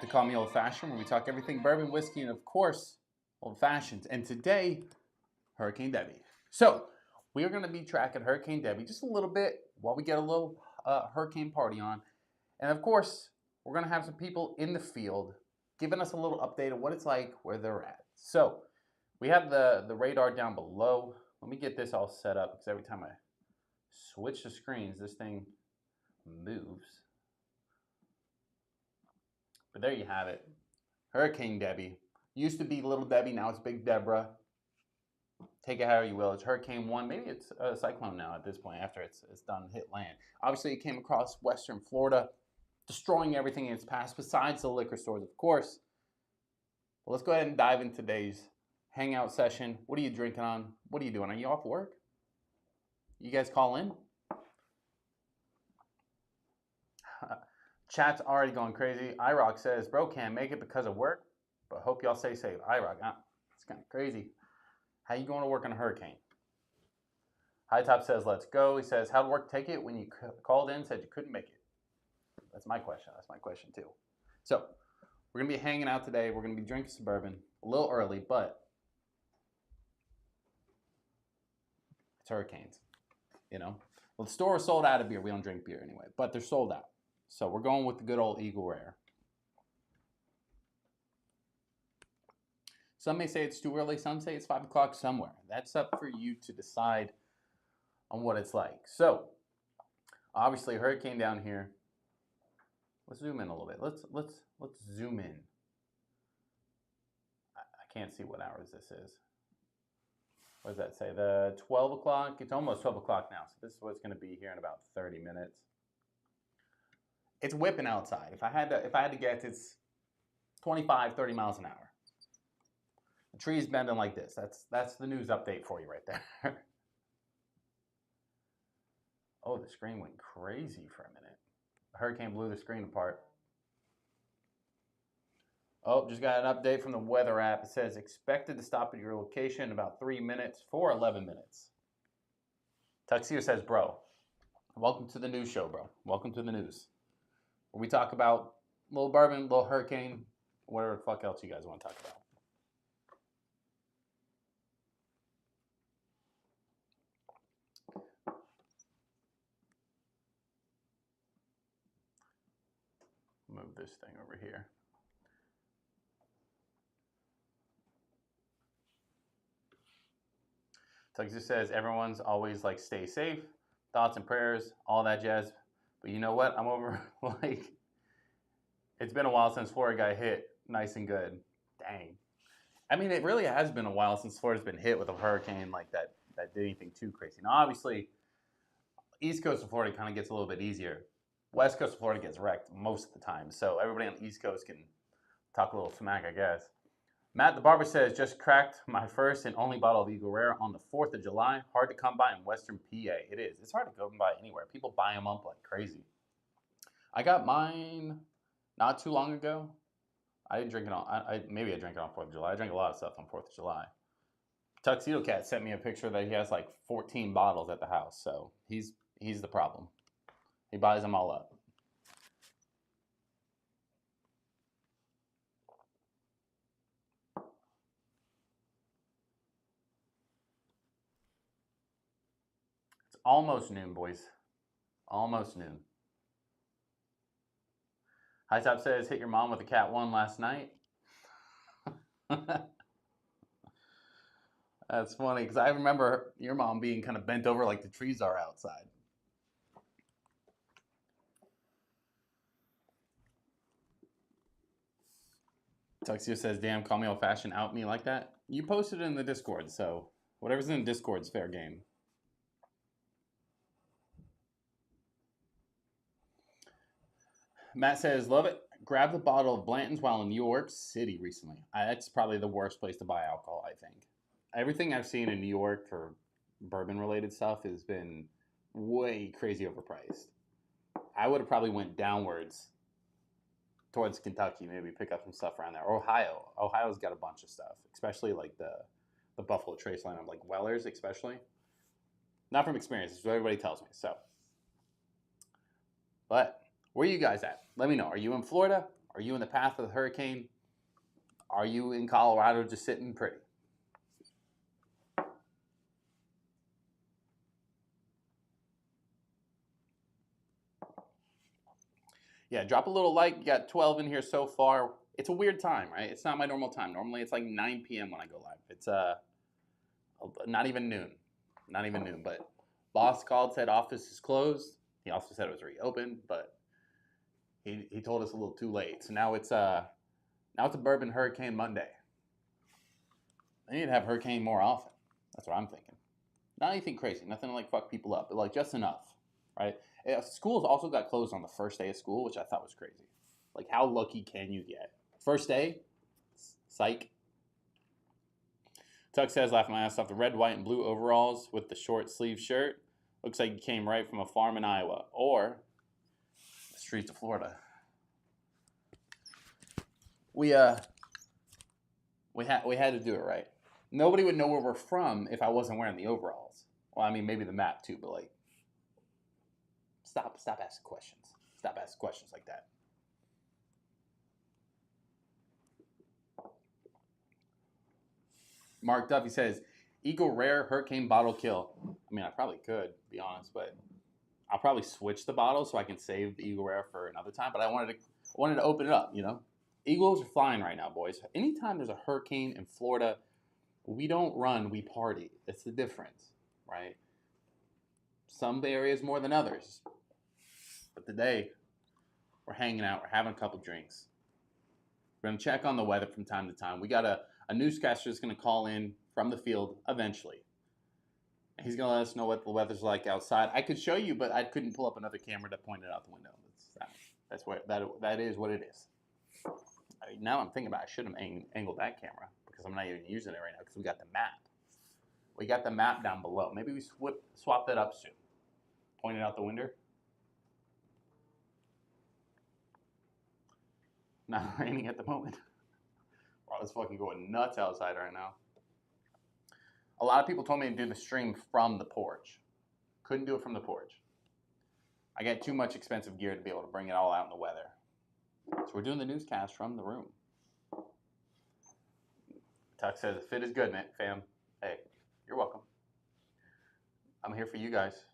to Call Me Old Fashioned, where we talk everything bourbon, whiskey, and of course, old fashions. And today, Hurricane Debby. So, we are going to be tracking Hurricane Debby just a little bit while we get a little hurricane party on. And of course, we're going to have some people in the field giving us a little update of what it's like, where they're at. So, we have the radar down below. Let me get this all set up because every time I switch the screens, this thing moves. But there you have it. Hurricane Debby. Used to be Little Debbie, now it's Big Deborah. Take it how you will. It's Hurricane 1. Maybe it's a cyclone now at this point after it's done hit land. Obviously, it came across western Florida, destroying everything in its path besides the liquor stores, of course. Well, let's go ahead and dive into today's hangout session. What are you drinking on? What are you doing? Are you off work? You guys call in? Chat's already going crazy. iRock says, bro, can't make it because of work, but hope y'all stay safe. iRock, it's kind of crazy. How you going to work on a hurricane? High Top says, let's go. He says, how'd work take it when you called in, said you couldn't make it? That's my question. That's my question too. So we're going to be hanging out today. We're going to be drinking some bourbon a little early, but it's hurricanes, you know? Well, the store is sold out of beer. We don't drink beer anyway, but they're sold out. So we're going with the good old Eagle Rare. Some may say it's too early. Some say it's 5 o'clock somewhere. That's up for you to decide on what it's like. So, obviously, hurricane down here. Let's zoom in a little bit. Let's zoom in. I can't see what hours this is. What does that say? The 12 o'clock. It's almost 12 o'clock now. So this is what's going to be here in about 30 minutes. It's whipping outside. If I had to guess, it's 25, 30 miles an hour. The tree's bending like this. That's the news update for you right there. Oh, the screen went crazy for a minute. The hurricane blew the screen apart. Oh, just got an update from the weather app. It says expected to stop at your location in about 3 minutes for 11 minutes. Tuxedo says, bro, welcome to the news show, bro. Welcome to the news. Where we talk about a little bourbon, a little hurricane, whatever the fuck else you guys want to talk about. Move this thing over here. Tuxedo says everyone's always like stay safe, thoughts and prayers, all that jazz. But you know what? I'm over, like, it's been a while since Florida got hit nice and good. Dang. I mean, it really has been a while since Florida's been hit with a hurricane like that did anything too crazy. Now, obviously, East Coast of Florida kind of gets a little bit easier. West Coast of Florida gets wrecked most of the time. So everybody on the East Coast can talk a little smack, I guess. Matt the Barber says, just cracked my first and only bottle of Eagle Rare on the 4th of July. Hard to come by in Western PA. It is. It's hard to come by anywhere. People buy them up like crazy. I got mine not too long ago. I didn't drink it on, maybe I drank it on 4th of July. I drank a lot of stuff on 4th of July. Tuxedo Cat sent me a picture that he has like 14 bottles at the house. So he's the problem. He buys them all up. Almost noon, boys. Almost noon. High Top says, hit your mom with a Cat 1 last night. That's funny, because I remember your mom being kind of bent over like the trees are outside. Tuxedo says, damn, call me old-fashioned, out me like that. You posted it in the Discord, so whatever's in the Discord's fair game. Matt says, love it. Grabbed a bottle of Blanton's while in New York City recently. That's probably the worst place to buy alcohol, I think. Everything I've seen in New York for bourbon-related stuff has been way crazy overpriced. I would have probably went downwards towards Kentucky, maybe pick up some stuff around there. Or Ohio. Ohio's got a bunch of stuff, especially like the Buffalo Trace line of like Weller's, especially. Not from experience, it's what everybody tells me. So, but where are you guys at? Let me know. Are you in Florida? Are you in the path of the hurricane? Are you in Colorado just sitting pretty? Yeah, drop a little like. You got 12 in here so far. It's a weird time, right? It's not my normal time. Normally it's like 9 p.m. when I go live. It's not even noon. Not even noon, but boss called, said office is closed. He also said it was reopened, but he told us a little too late. So now it's a Bourbon Hurricane Monday. I need to have hurricane more often. That's what I'm thinking. Not anything crazy, nothing to like fuck people up, but like just enough, right? Schools also got closed on the first day of school, which I thought was crazy. Like, how lucky can you get? First day, psych. Tuck says, laughing my ass off, the red, white, and blue overalls with the short sleeve shirt. Looks like you came right from a farm in Iowa or the streets of Florida. We had to do it right. Nobody would know where we're from if I wasn't wearing the overalls. Well, I mean, maybe the map too, but like, stop asking questions. Stop asking questions like that. Mark Duffy says, Eagle Rare Hurricane Bottle Kill. I mean, I probably could, to be honest, but I'll probably switch the bottle so I can save the Eagle Rare for another time. But I wanted to open it up, you know? Eagles are flying right now, boys. Anytime there's a hurricane in Florida, we don't run, we party. It's the difference, right? Some areas more than others. But today, we're hanging out. We're having a couple drinks. We're going to check on the weather from time to time. We got a newscaster that's going to call in from the field eventually. He's going to let us know what the weather's like outside. I could show you, but I couldn't pull up another camera to point it out the window. That is what it is. Now I'm thinking about I should have angled that camera because I'm not even using it right now because we got the map. We got the map down below. Maybe we swap that up soon. Point it out the window. Not raining at the moment. Wow, it's fucking going nuts outside right now. A lot of people told me to do the stream from the porch. Couldn't do it from the porch. I got too much expensive gear to be able to bring it all out in the weather. So we're doing the newscast from the room. Tuck says, fit is good, man, fam. Hey, you're welcome. I'm here for you guys.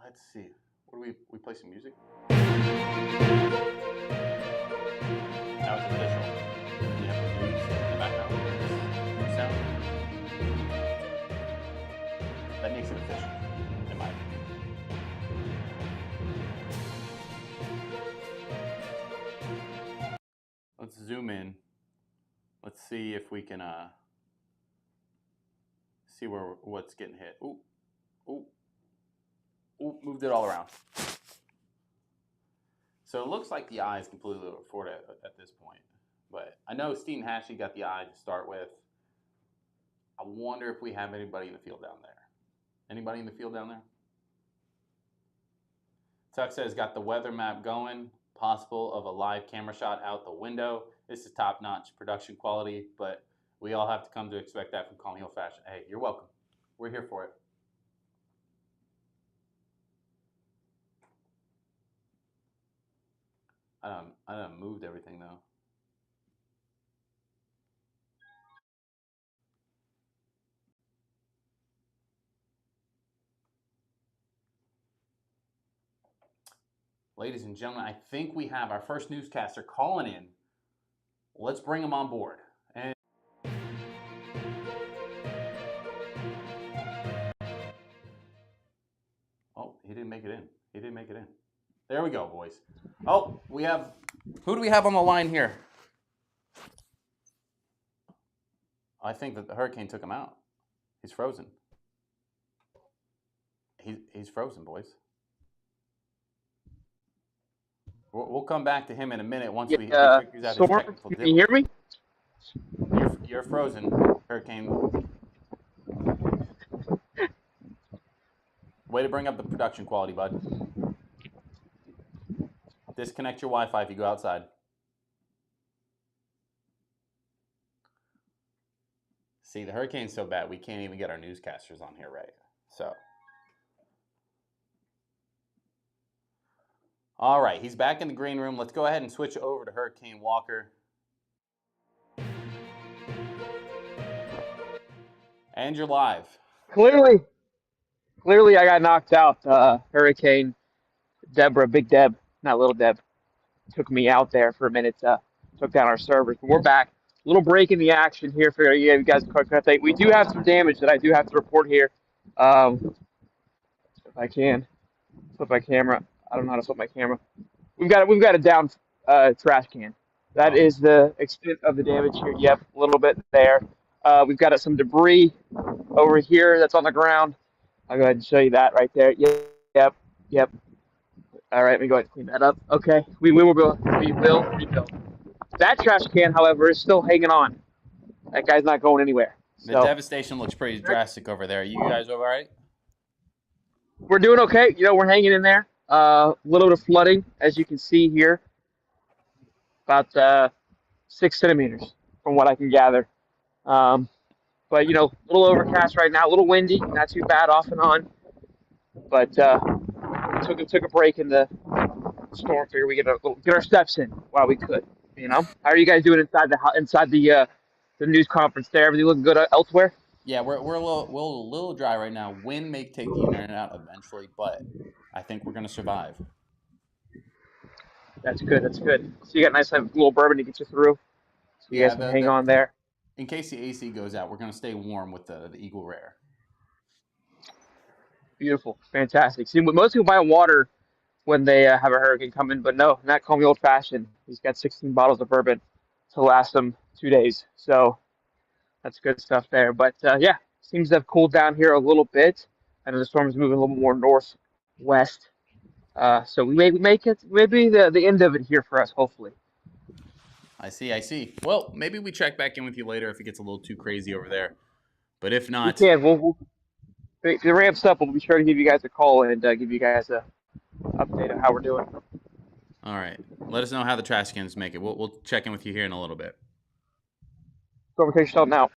Let's see. What do we play some music? Now it's official. We have the news in the background. News sound. That makes it official, in my opinion. Let's zoom in. Let's see if we can see what's getting hit. Ooh, ooh, ooh! Moved it all around. So it looks like the eye is completely over Florida at this point. But I know Steve Hashy got the eye to start with. I wonder if we have anybody in the field down there. Anybody in the field down there? Tuck says, got the weather map going. Possible of a live camera shot out the window. This is top-notch production quality, but we all have to come to expect that from Calling Old Fashioned. Hey, you're welcome. We're here for it. I done moved everything though. Ladies and gentlemen, I think we have our first newscaster calling in. Let's bring him on board. And oh, he didn't make it in. He didn't make it in. There we go, boys. Oh, we have, who do we have on the line here? I think that the hurricane took him out. He's frozen. He's frozen, boys. We'll come back to him in a minute once he figures out his technical difficulty. Can you hear me? You're frozen, Hurricane. Way to bring up the production quality, bud. Disconnect your Wi-Fi if you go outside. See, the hurricane's so bad, we can't even get our newscasters on here right. So, All right, he's back in the green room. Let's go ahead and switch over to Hurricane Walker. And you're live. Clearly, I got knocked out. Hurricane Deborah, Big Deb, not Little Deb, took me out there for a minute. Took down our servers. But we're back. Little break in the action here for you guys. Quick update. We do have some damage that I do have to report here. If I can flip my camera. I don't know how to flip my camera. We've got a down trash can. That Okay. is the extent of the damage here. Yep, a little bit there. We've got some debris over here that's on the ground. I'll go ahead and show you that right there. Yep, yep. All right, let me go ahead and clean that up. Okay, we will rebuild. That trash can, however, is still hanging on. That guy's not going anywhere. The So devastation looks pretty drastic over there. You guys all right? we're doing okay. We're hanging in there. A little bit of flooding, as you can see here, about 6 centimeters from what I can gather. But a little overcast right now, a little windy, not too bad off and on. But took a break in the storm. Figure we get our steps in while we could. How are you guys doing inside the news conference there? Everything looking good elsewhere? Yeah, we're a little dry right now. Wind may take the internet out eventually, but I think we're gonna survive. That's good. That's good. So you got a nice little bourbon to get you through. So you Yeah, guys can hang on there. in case the AC goes out, we're gonna stay warm with the Eagle Rare. Beautiful, fantastic. See, most people buy water when they have a hurricane coming, but no, not calling me old fashioned. He's got 16 bottles of bourbon to last them 2 days. So that's good stuff there. But yeah, seems to have cooled down here a little bit. I know the storm is moving a little more northwest. So we may make it maybe the end of it here for us, hopefully. I see, I see. Well, maybe we check back in with you later if it gets a little too crazy over there. But if We not, can. If it ramps up, we'll be sure to give you guys a call and give you guys a update on how we're doing. all right. Let us know how the trash cans make it. We'll check in with you here in a little bit. Go over to yourself now.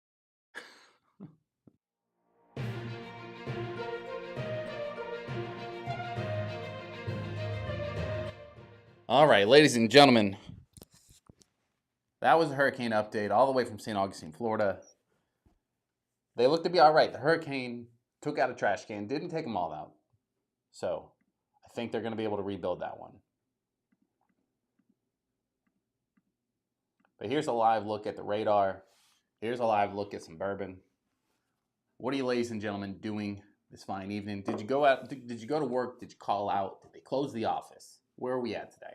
All right, ladies and gentlemen, that was a hurricane update all the way from St. Augustine, Florida. They look to be all right. The hurricane took out a trash can, didn't take them all out. So I think they're going to be able to rebuild that one. But here's a live look at the radar. Here's a live look at some bourbon. What are you, ladies and gentlemen, doing this fine evening? Did you go out? Did you go to work? Did you call out? Did they close the office? Where are we at today?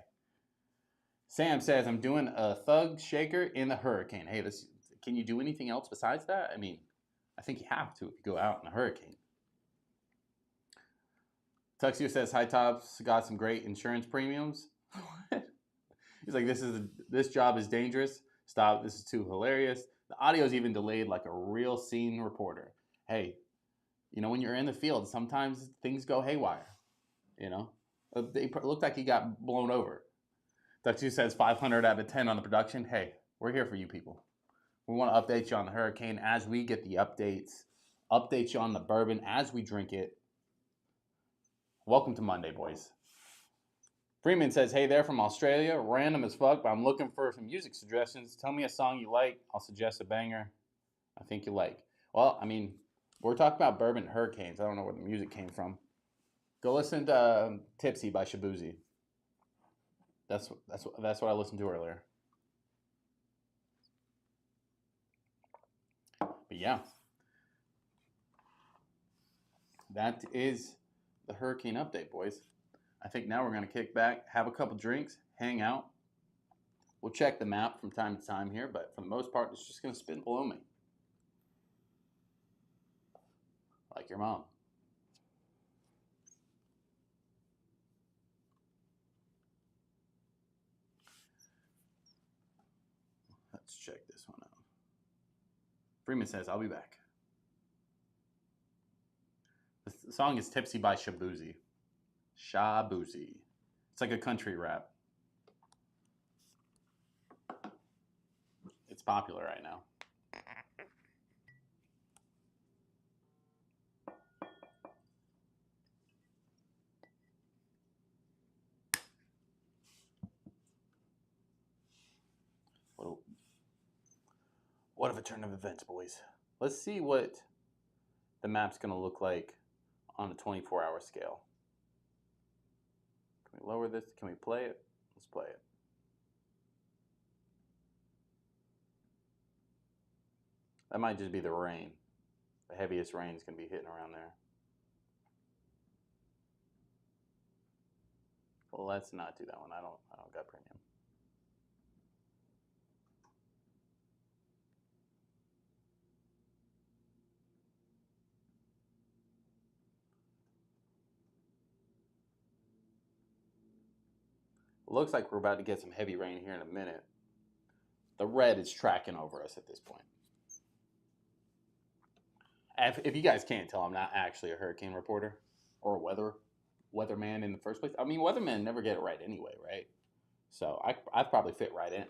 Sam says, I'm doing a thug shaker in the hurricane. Hey, can you do anything else besides that? I mean, I think you have to if you go out in a hurricane. Tuxio says, hi, Tops. Got some great insurance premiums. He's like, this job is dangerous. Stop. This is too hilarious. The audio is even delayed like a real scene reporter. Hey, when you're in the field, sometimes things go haywire. It looked like he got blown over. Tuxio says 500 out of 10 on the production. Hey, we're here for you people. We want to update you on the hurricane as we get the updates. Update you on the bourbon as we drink it. Welcome to Monday, boys. Freeman says, hey there from Australia. Random as fuck, but I'm looking for some music suggestions. Tell me a song you like. I'll suggest a banger I think you like. Well, I mean, we're talking about bourbon and hurricanes. I don't know where the music came from. Go listen to Tipsy by Shabuzi. That's what I listened to earlier. But yeah, that is the hurricane update, boys. I think now we're going to kick back, have a couple drinks, hang out. We'll check the map from time to time here, but for the most part, it's just going to spin below me. Like your mom. Let's check this one out. Freeman says, I'll be back. The song is Tipsy by Shabuzi. Shabuzi. It's like a country rap. It's popular right now. turn of events, boys. Let's see what the map's going to look like on a 24-hour scale. Can we lower this? Can we play it? Let's play it. That might just be the rain. The heaviest rain is going to be hitting around there. Well, let's not do that one. I don't got premium. Looks like we're about to get some heavy rain here in a minute. The red is tracking over us at this point. If you guys can't tell, I'm not actually a hurricane reporter or a weatherman in the first place. I mean, weathermen never get it right anyway, right? So I'd probably fit right in.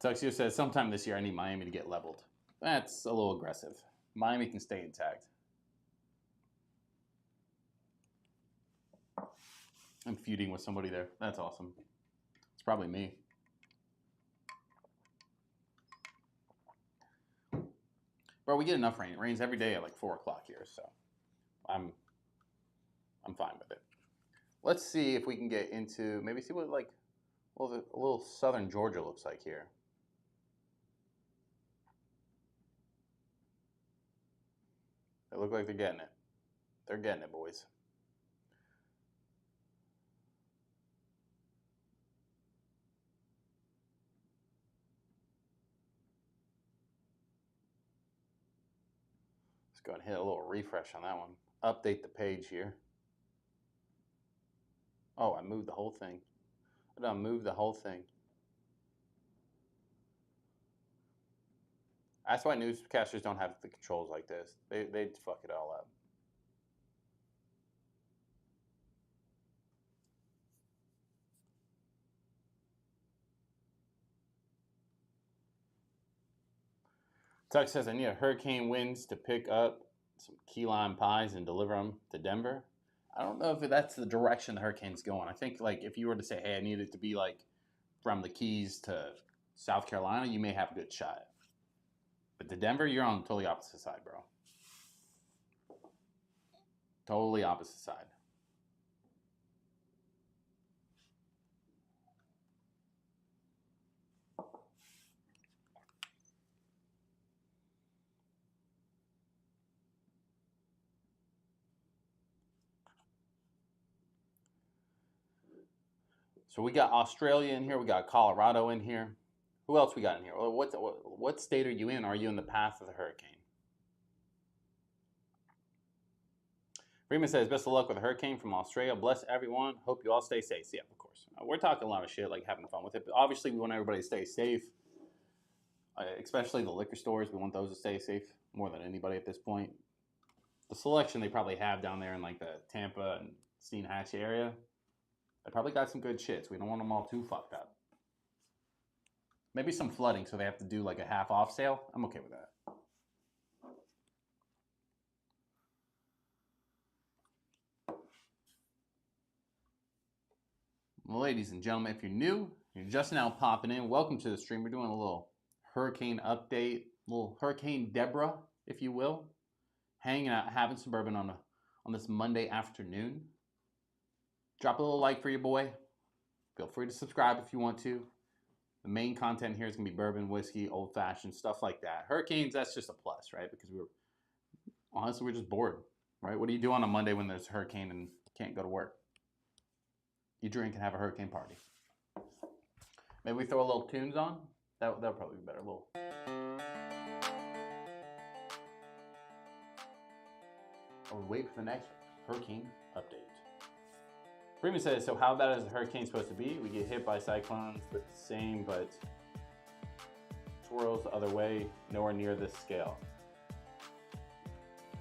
Tuxio says, sometime this year I need Miami to get leveled. That's a little aggressive. Miami can stay intact. I'm feuding with somebody there. That's awesome. It's probably me. Bro, we get enough rain. It rains every day at like 4 o'clock here, so I'm fine with it. Let's see if we can get into, maybe see what like a little southern Georgia looks like here. They look like they're getting it. They're getting it, boys. Let's go ahead and hit a little refresh on that one. Update the page here. Oh, I moved the whole thing. I done moved the whole thing. That's why newscasters don't have the controls like this. They'd fuck it all up. Tuck says, I need a hurricane winds to pick up some key lime pies and deliver them to Denver. I don't know if that's the direction the hurricane's going. I think like if you were to say, hey, I need it to be like from the Keys to South Carolina, you may have a good shot. But to Denver, you're on the totally opposite side, bro. Totally opposite side. So we got Australia in here. We got Colorado in here. Who else we got in here? What state are you in? Are you in the path of the hurricane? Freeman says, best of luck with the hurricane from Australia. Bless everyone. Hope you all stay safe. Yeah, of course. We're talking a lot of shit, like having fun with it. But obviously, we want everybody to stay safe, especially the liquor stores. We want those to stay safe more than anybody at this point. The selection they probably have down there in like the Tampa and Steinhatchee area, they probably got some good shits. We don't want them all too fucked up. Maybe some flooding, so they have to do like a half off sale. I'm okay with that. Well, ladies and gentlemen, if you're new, you're just now popping in, welcome to the stream. We're doing a little hurricane update, a little Hurricane Deborah, if you will. Hanging out, having some bourbon on this Monday afternoon. Drop a little like for your boy. Feel free to subscribe if you want to. The main content here is going to be bourbon, whiskey, old-fashioned, stuff like that. Hurricanes, that's just a plus, right? Because we're just bored, right? What do you do on a Monday when there's a hurricane and can't go to work? You drink and have a hurricane party. Maybe we throw a little tunes on? That'll probably be better. A little. Or we wait for the next hurricane update. Freeman says, so how bad is the hurricane supposed to be? We get hit by cyclones with the same, but swirls the other way, nowhere near this scale.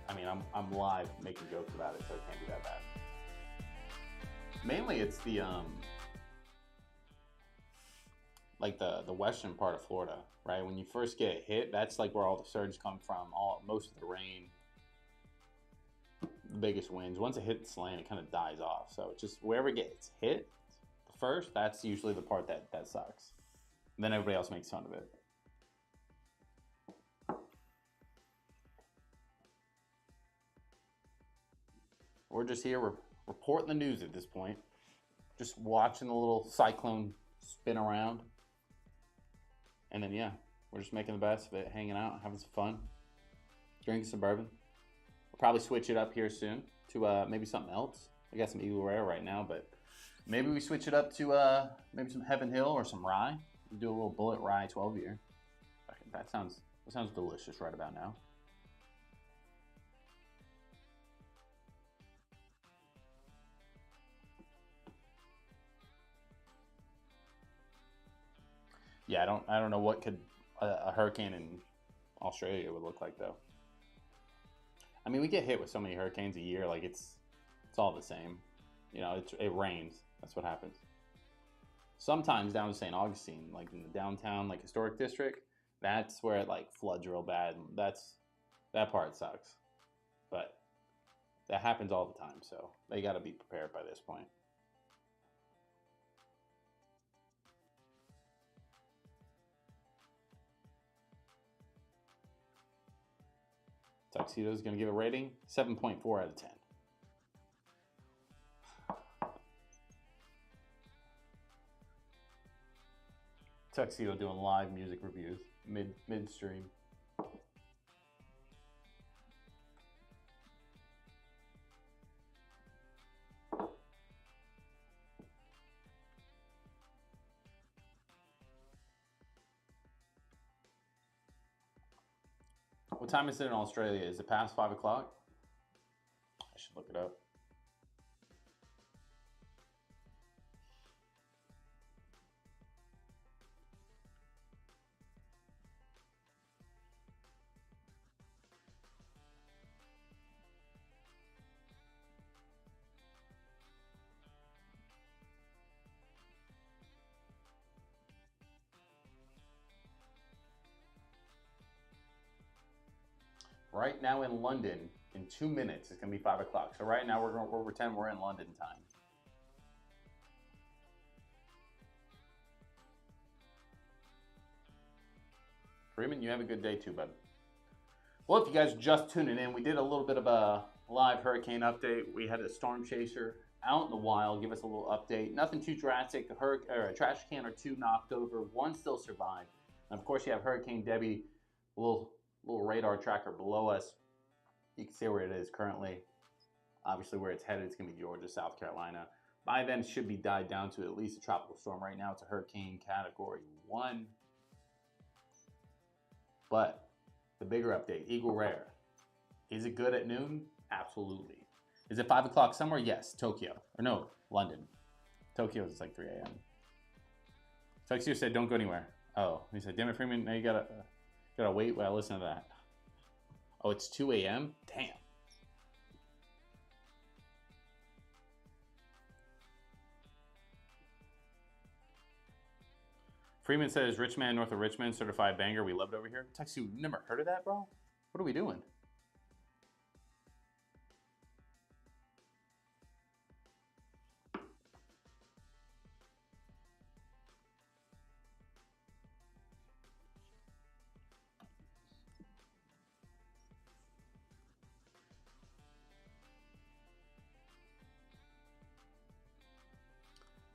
I mean, I'm live making jokes about it, so it can't be that bad. Mainly it's the like the western part of Florida, right? When you first get hit, that's like where all the surge come from, most of the rain. the biggest winds. Once it hits land, it kind of dies off. So it's just wherever it gets hit first, that's usually the part that sucks. And then everybody else makes fun of it. We're just here reporting the news at this point. Just watching the little cyclone spin around. And then, yeah, we're just making the best of it, hanging out, having some fun, drinking some bourbon. We'll probably switch it up here soon to maybe something else. I got some Eagle Rare right now, but maybe we switch it up to maybe some Heaven Hill or some rye. We'll do a little Bullet Rye 12 year. That sounds delicious right about now. Yeah, I don't know what could a hurricane in Australia would look like though. I mean, we get hit with so many hurricanes a year, like it's all the same. You know, it rains. That's what happens. Sometimes down to St. Augustine, like in the downtown, like historic district, that's where it like floods real bad. That part sucks, but that happens all the time. So they got to be prepared by this point. Tuxedo is going to give a rating 7.4 out of 10. Tuxedo doing live music reviews midstream. What time is it in Australia? Is it past 5 o'clock? I should look it up. Right now in London, in 2 minutes, it's gonna be 5 o'clock. So right now we're pretend we're in London time. Freeman, you have a good day too, bud. Well, if you guys are just tuning in, we did a little bit of a live hurricane update. We had a storm chaser out in the wild, give us a little update. Nothing too drastic. A trash can or two knocked over. One still survived. And of course, you have Hurricane Debby, a little radar tracker below us. You can see where it is currently. Obviously, where it's headed, it's going to be Georgia, South Carolina. By then, it should be died down to at least a tropical storm. Right now, it's a hurricane category 1. But the bigger update, Eagle Rare. Is it good at noon? Absolutely. Is it 5 o'clock somewhere? Yes, Tokyo. Or no, London. Tokyo is like 3 a.m. Tuxedo said, don't go anywhere. Oh, he said, damn it, Freeman, now you gotta wait while I listen to that. Oh, it's 2 a.m.? Damn. Freeman says, Rich Man north of Richmond, certified banger. We love it over here. Tuxedo, you never heard of that, bro? What are we doing?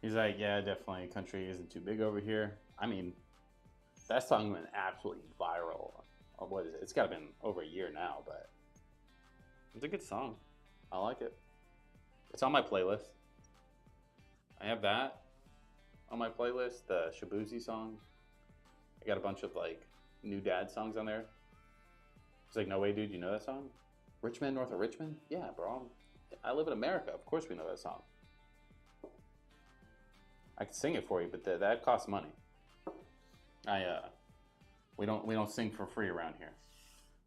He's like, yeah, definitely. Country isn't too big over here. I mean, that song went absolutely viral. What is it? It's got to been over a year now, but it's a good song. I like it. It's on my playlist. I have that on my playlist, the Shabuzi song. I got a bunch of like new dad songs on there. It's like, no way, dude, you know that song? Richmond, north of Richmond? Yeah, bro. I live in America. Of course we know that song. I can sing it for you, but that costs money. We don't sing for free around here.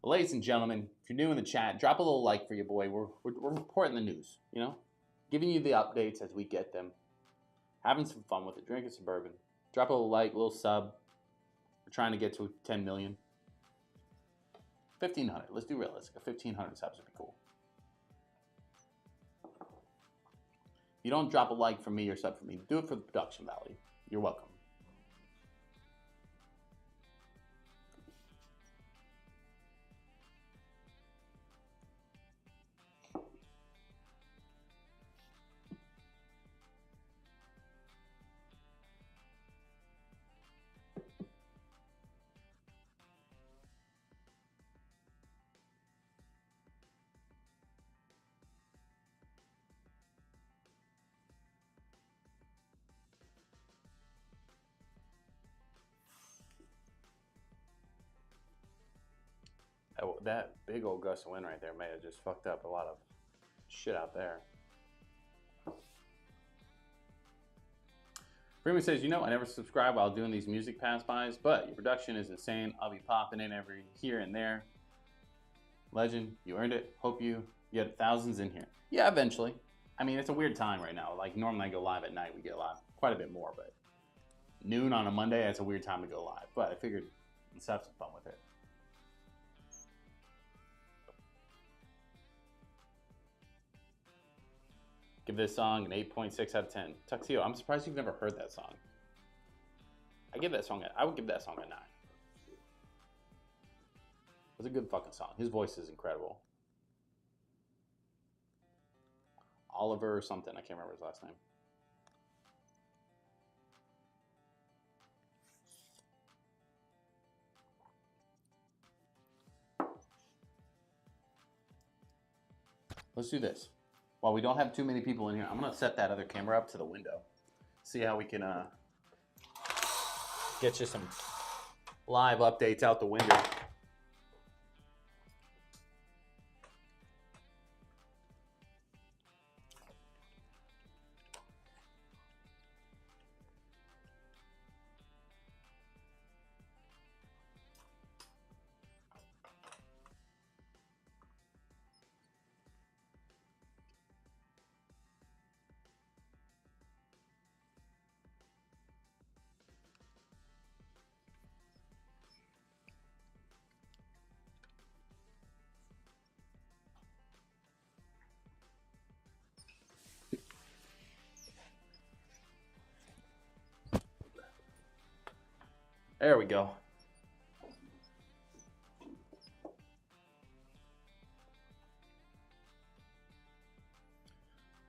Well, ladies and gentlemen, if you're new in the chat, drop a little like for your boy. We're reporting the news, you know, giving you the updates as we get them, having some fun with it, drinking some bourbon. Drop a little like, a little sub. We're trying to get to 10 million. 1,500. Let's do realistic. 1,500 subs would be cool. you don't drop a like for me or sub for me, do it for the production value. You're welcome. That big old gust of wind right there may have just fucked up a lot of shit out there. Freeman says, you know, I never subscribe while doing these music pass-bys, but your production is insane. I'll be popping in every here and there. Legend, you earned it. Hope you get thousands in here. Yeah, eventually. I mean, it's a weird time right now. Like, normally I go live at night. We get live quite a bit more, but noon on a Monday, that's a weird time to go live. But I figured let's have some fun with it. Give this song an 8.6 out of 10. Tuxedo, I'm surprised you've never heard that song. I would give that song a 9. It's a good fucking song. His voice is incredible. Oliver or something. I can't remember his last name. Let's do this. While we don't have too many people in here, I'm gonna set that other camera up to the window. See how we can get you some live updates out the window. There we go.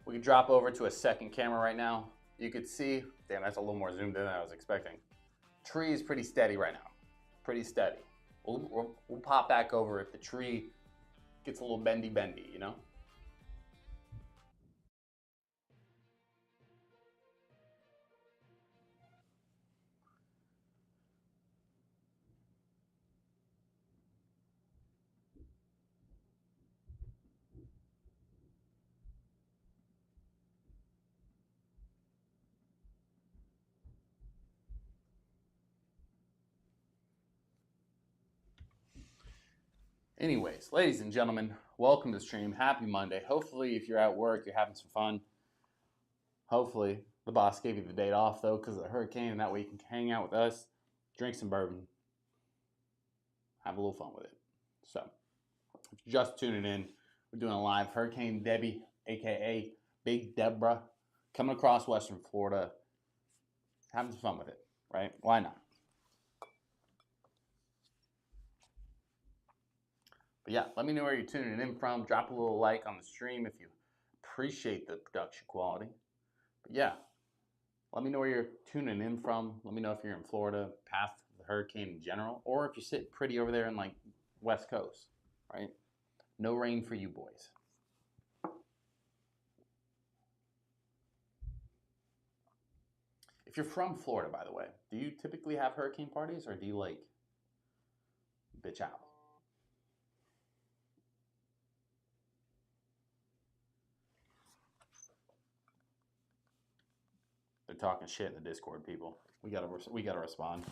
We can drop over to a second camera right now. You could see, damn, that's a little more zoomed in than I was expecting. Tree is pretty steady right now. Pretty steady. We'll pop back over if the tree gets a little bendy, you know? Anyways, ladies and gentlemen, welcome to the stream. Happy Monday. Hopefully, if you're at work, you're having some fun. Hopefully, the boss gave you the date off, though, because of the hurricane, and that way you can hang out with us, drink some bourbon, have a little fun with it. So, if you're just tuning in, we're doing a live Hurricane Debby, a.k.a. Big Deborah, coming across Western Florida, having some fun with it, right? Why not? But yeah, let me know where you're tuning in from. Drop a little like on the stream if you appreciate the production quality. But yeah, let me know where you're tuning in from. Let me know if you're in Florida, past the hurricane in general, or if you're sitting pretty over there in like West Coast, right? No rain for you boys. If you're from Florida, by the way, do you typically have hurricane parties or do you like bitch out? They're talking shit in the Discord, people. We gotta respond.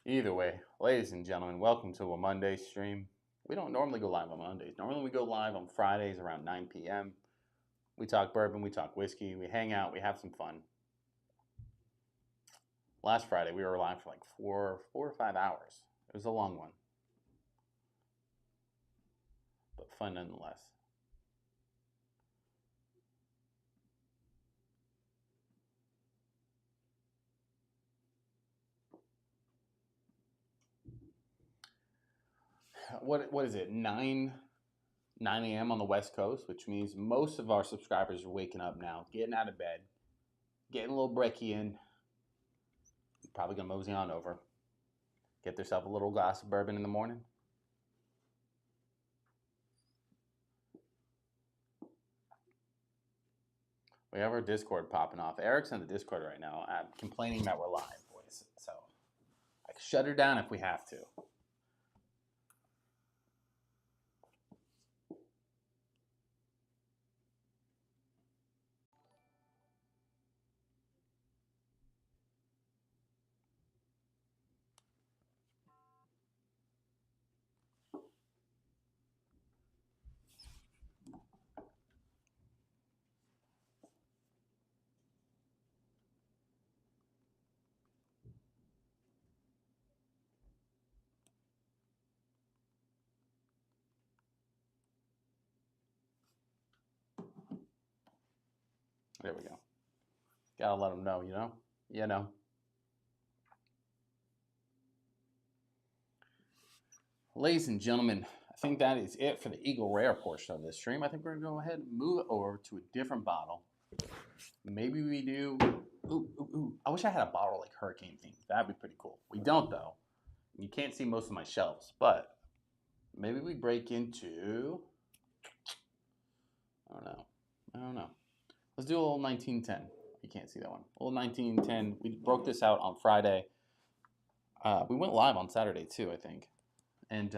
Either way, ladies and gentlemen, welcome to a Monday stream. We don't normally go live on Mondays. Normally we go live on Fridays around 9 p.m. We talk bourbon, we talk whiskey, we hang out, we have some fun. Last Friday we were live for like 4 or 5 hours. It was a long one, but fun nonetheless. What is it? 9 a.m. on the West Coast, which means most of our subscribers are waking up now, getting out of bed, getting a little brekkie in. Probably gonna mosey on over, get themselves a little glass of bourbon in the morning. We have our Discord popping off. Eric's in the Discord right now, complaining that we're live, boys. So I can shut her down if we have to. There we go. Gotta let them know, you know? You know. Ladies and gentlemen, I think that is it for the Eagle Rare portion of this stream. I think we're going to go ahead and move over to a different bottle. Maybe we do... Ooh. I wish I had a bottle like Hurricane themed. That'd be pretty cool. We don't, though. You can't see most of my shelves, but maybe we break into... I don't know. Let's do a little 1910. You can't see that one. A little 1910. We broke this out on Friday. We went live on Saturday, too, I think. And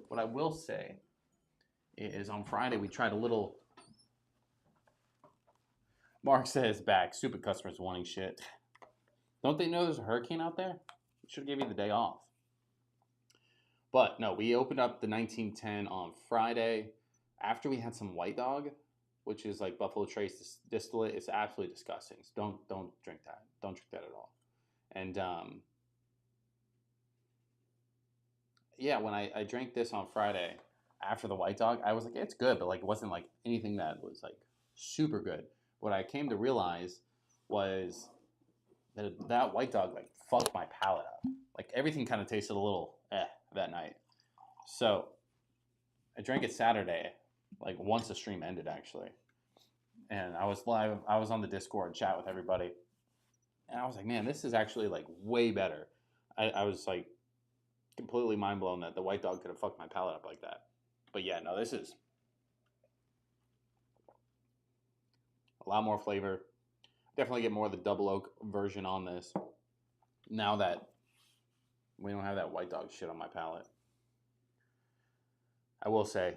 what I will say is on Friday we tried a little... Mark says back, stupid customers wanting shit. Don't they know there's a hurricane out there? Should have gave you the day off. But no, we opened up the 1910 on Friday after we had some White Dog, which is like Buffalo Trace distillate. It's absolutely disgusting. So don't drink that. Don't drink that at all. And yeah, when I drank this on Friday after the White Dog, I was like, it's good, but like it wasn't like anything that was like super good. What I came to realize was that White Dog like fucked my palate up. Like everything kind of tasted a little that night. So I drank it Saturday, like once the stream ended actually. And I was live, I was on the Discord chat with everybody. And I was like, man, this is actually like way better. I was like completely mind blown that the White Dog could have fucked my palate up like that. But yeah, no, this is a lot more flavor. Definitely get more of the double oak version on this now that we don't have that White Dog shit on my palate. I will say,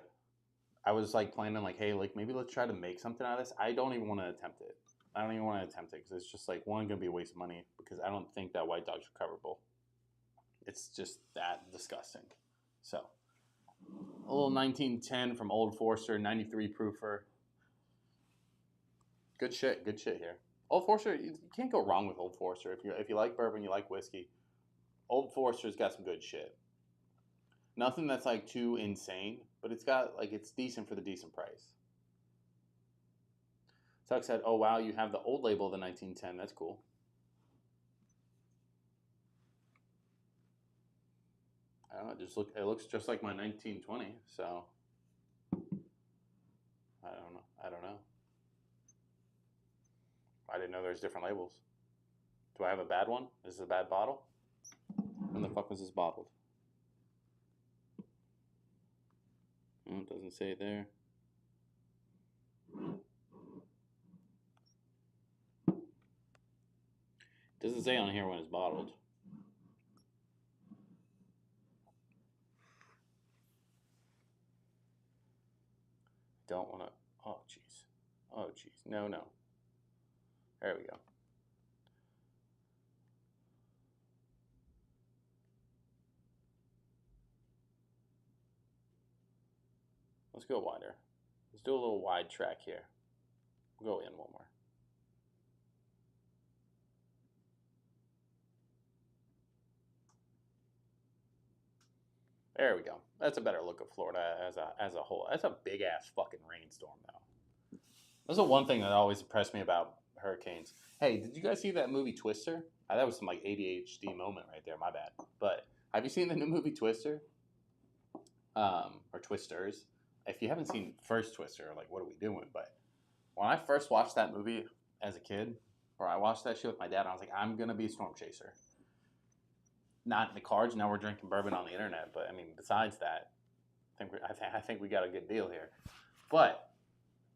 I was like planning like, hey, like maybe let's try to make something out of this. I don't even want to attempt it. I don't even want to attempt it because it's just like, one, gonna be a waste of money because I don't think that White Dog's recoverable. It's just that disgusting. So, a little 1910 from Old Forester, 93 proofer. Good shit here. Old Forester, you can't go wrong with Old Forester. If you like bourbon, you like whiskey, Old Forester's got some good shit. Nothing that's like too insane, but it's got like it's decent for the decent price. Tuck said, "Oh wow, you have the old label of the 1910. That's cool." I don't know. It looks just like my 1920. So I don't know. I didn't know there's different labels. Do I have a bad one? Is this a bad bottle? When the fuck was this bottled? Oh, it doesn't say it there. It doesn't say on here when it's bottled. Don't want to. Oh, jeez. Oh, jeez. No. There we go. Let's go wider. Let's do a little wide track here. We'll go in one more. There we go. That's a better look of Florida as a whole. That's a big ass fucking rainstorm though. That's the one thing that always impressed me about hurricanes. Hey, did you guys see that movie Twister? That was some like ADHD moment right there. My bad. But have you seen the new movie Twister? Or Twisters? If you haven't seen first Twister, like what are we doing? But when I first watched that movie as a kid, or I watched that shit with my dad, I was like, I'm gonna be a storm chaser. Not in the cards. Now we're drinking bourbon on the internet. But I mean, besides that, I think we got a good deal here. But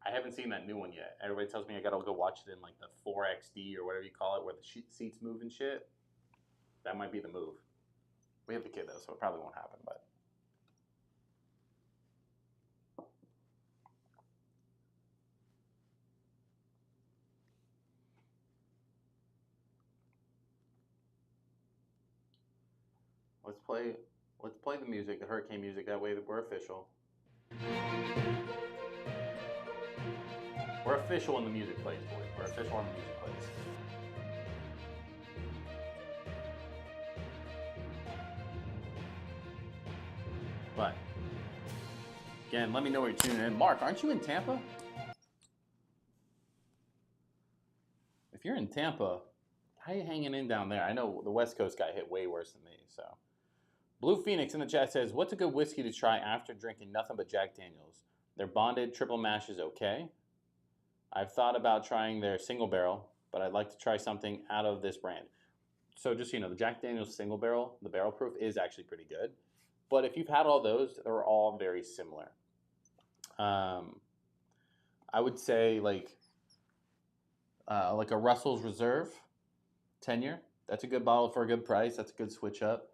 I haven't seen that new one yet. Everybody tells me I gotta go watch it in like the 4XD or whatever you call it, where the seats move and shit. That might be the move. We have the kid though, so it probably won't happen. But let's play the music, the hurricane music. That way we're official. We're official when the music plays, boys. We're official when the music plays. But again, let me know where you're tuning in. Mark, aren't you in Tampa? If you're in Tampa, how are you hanging in down there? I know the West Coast got hit way worse than me. So, Blue Phoenix in the chat says, "What's a good whiskey to try after drinking nothing but Jack Daniels? Their bonded triple mash is okay. I've thought about trying their single barrel, but I'd like to try something out of this brand." So just so you know, the Jack Daniels single barrel, the barrel proof, is actually pretty good. But if you've had all those, they're all very similar. I would say like a Russell's Reserve 10-year. That's a good bottle for a good price. That's a good switch up.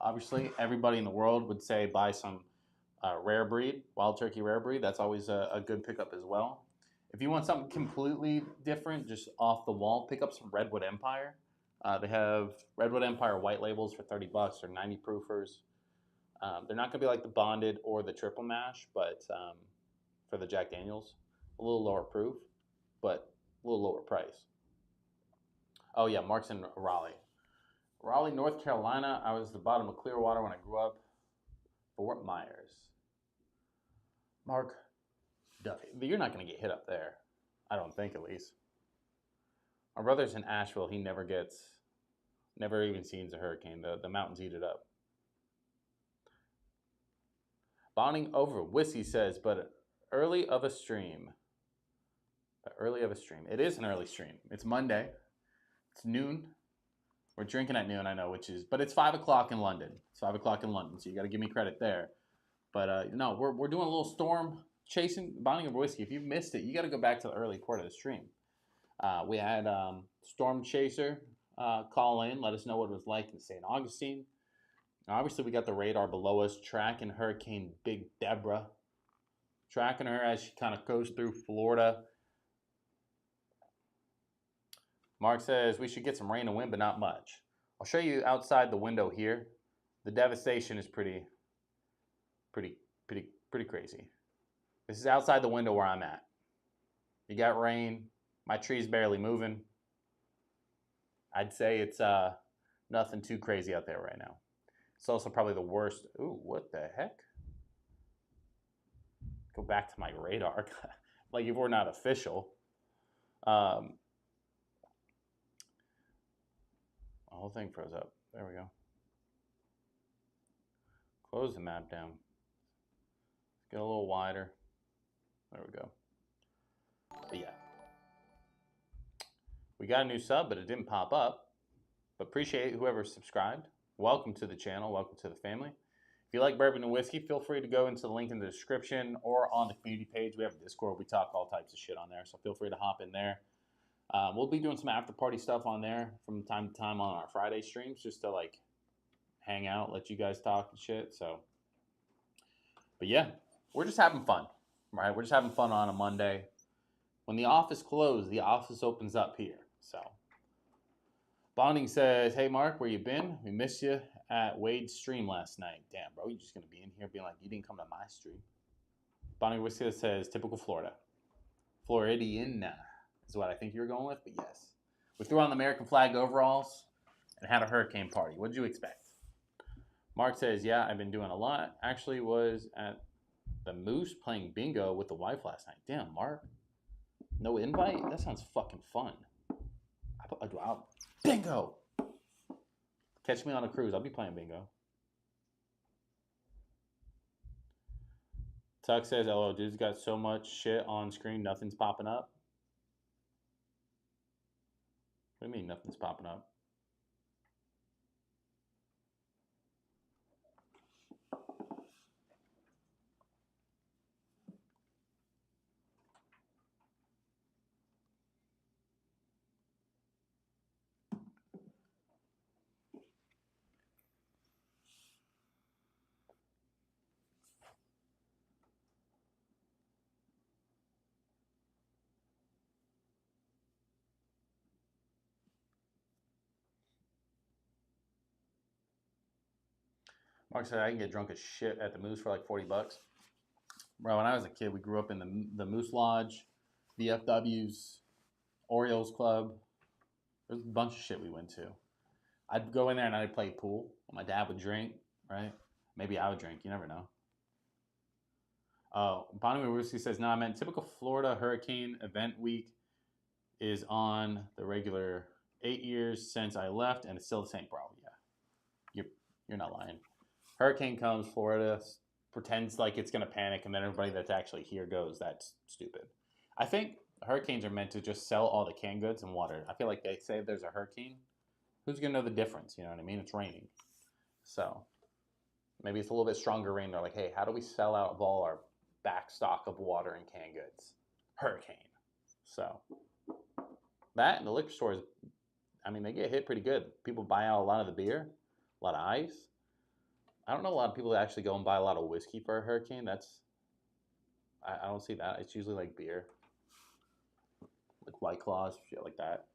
Obviously, everybody in the world would say buy some rare breed, wild turkey rare breed. That's always a good pickup as well. If you want something completely different, just off the wall, pick up some Redwood Empire. They have Redwood Empire white labels for $30 or 90 proofers. They're not going to be like the bonded or the triple mash, but for the Jack Daniels, a little lower proof, but a little lower price. Oh yeah, Mark's in Raleigh. Raleigh, North Carolina. I was the bottom of Clearwater when I grew up. Fort Myers. Mark Duffy. You're not going to get hit up there. I don't think, at least. My brother's in Asheville. He never even sees a hurricane. The mountains eat it up. Bonding over whiskey says, but early of a stream. Early of a stream. It is an early stream. It's Monday. It's noon. We're drinking at noon, I know, but it's 5 o'clock in London. It's 5 o'clock in London, so you got to give me credit there. But no, we're doing a little storm chasing, bonding over whiskey. If you missed it, you got to go back to the early part of the stream. We had Storm Chaser call in, let us know what it was like in St. Augustine. Obviously, we got the radar below us tracking Hurricane Big Deborah, tracking her as she kind of goes through Florida. Mark says we should get some rain and wind, but not much. I'll show you outside the window here. The devastation is pretty crazy. This is outside the window where I'm at. You got rain. My tree's barely moving. I'd say it's nothing too crazy out there right now. It's also probably the worst. Ooh, what the heck? Go back to my radar. Like if we're not official. The whole thing froze up. There we go. Close the map down. Let's get a little wider. There we go. But yeah. We got a new sub, but it didn't pop up. But appreciate whoever subscribed. Welcome to the channel. Welcome to the family. If you like bourbon and whiskey, feel free to go into the link in the description or on the community page. We have a Discord. We talk all types of shit on there, so feel free to hop in there. We'll be doing some after party stuff on there from time to time on our Friday streams, just to like hang out, let you guys talk and shit. So, but yeah, we're just having fun, right? We're just having fun on a Monday. When the office closed, the office opens up here. So, Bonding says, "Hey Mark, where you been? We missed you at Wade's stream last night." Damn, bro, you just gonna be in here being like, you didn't come to my stream. Bonnie Whiskey says typical Florida. Floridian is what I think you were going with, but yes. We threw on the American flag overalls and had a hurricane party. What did you expect? Mark says, yeah, I've been doing a lot. Actually was at the Moose playing bingo with the wife last night. Damn, Mark. No invite? That sounds fucking fun. Wow. Bingo! Catch me on a cruise. I'll be playing bingo. Tuck says, "LO, dude's got so much shit on screen, nothing's popping up." What do you mean nothing's popping up? Mark said, I can get drunk as shit at the Moose for like $40. Bro, when I was a kid, we grew up in the Moose Lodge, VFWs, Orioles Club. There's a bunch of shit we went to. I'd go in there and I'd play pool. My dad would drink, right? Maybe I would drink. You never know. Bonnie Whiskey says, no, I meant typical Florida hurricane event week is on the regular 8 years since I left, and it's still the same problem. Yeah, you're not lying. Hurricane comes, Florida pretends like it's going to panic, and then everybody that's actually here goes, that's stupid. I think hurricanes are meant to just sell all the canned goods and water. I feel like they say there's a hurricane. Who's going to know the difference? You know what I mean? It's raining. So maybe it's a little bit stronger rain. They're like, hey, how do we sell out of all our back stock of water and canned goods? Hurricane. So that and the liquor stores, I mean, they get hit pretty good. People buy out a lot of the beer, a lot of ice. I don't know a lot of people that actually go and buy a lot of whiskey for a hurricane. I don't see that. It's usually like beer, like White Claws, shit like that.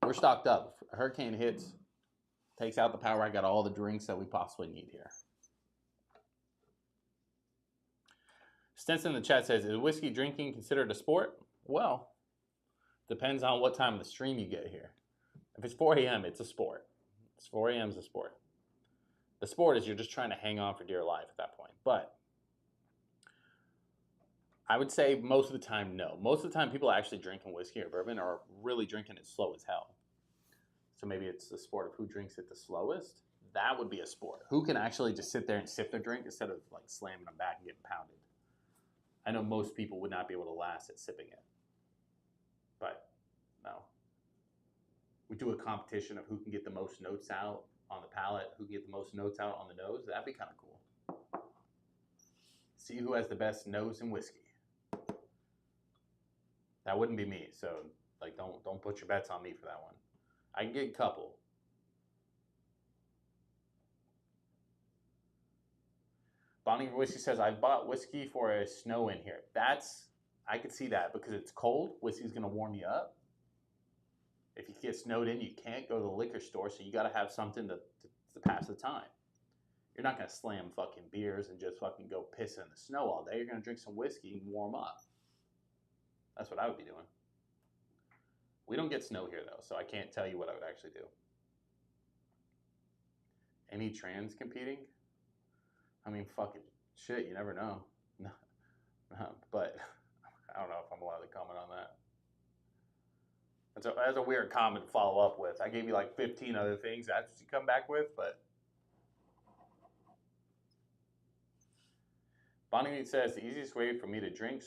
We're stocked up. If a hurricane hits, takes out the power. I got all the drinks that we possibly need here. Stenson in the chat says, is whiskey drinking considered a sport? Well, depends on what time of the stream you get here. If it's 4 a.m., it's a sport. It's 4 a.m. is a sport. The sport is you're just trying to hang on for dear life at that point. But I would say most of the time, no. Most of the time, people actually drinking whiskey or bourbon are really drinking it slow as hell. So maybe it's the sport of who drinks it the slowest. That would be a sport. Who can actually just sit there and sip their drink instead of like slamming them back and getting pounded? I know most people would not be able to last at sipping it. But no. We do a competition of who can get the most notes out on the palate, who can get the most notes out on the nose. That'd be kind of cool. See who has the best nose in whiskey. That wouldn't be me. So like don't put your bets on me for that one. I can get a couple. Bonnie Whiskey says, I've bought whiskey for a snow in here. I could see that because it's cold. Whiskey's going to warm you up. If you get snowed in, you can't go to the liquor store, so you got to have something to pass the time. You're not going to slam fucking beers and just fucking go piss in the snow all day. You're going to drink some whiskey and warm up. That's what I would be doing. We don't get snow here, though, so I can't tell you what I would actually do. Any trans competing? I mean, fucking shit, you never know. But I don't know if I'm allowed to comment on that. That's a weird comment to follow up with. I gave you like 15 other things. That's what you come back with, but Bonnie says the easiest way for me to drink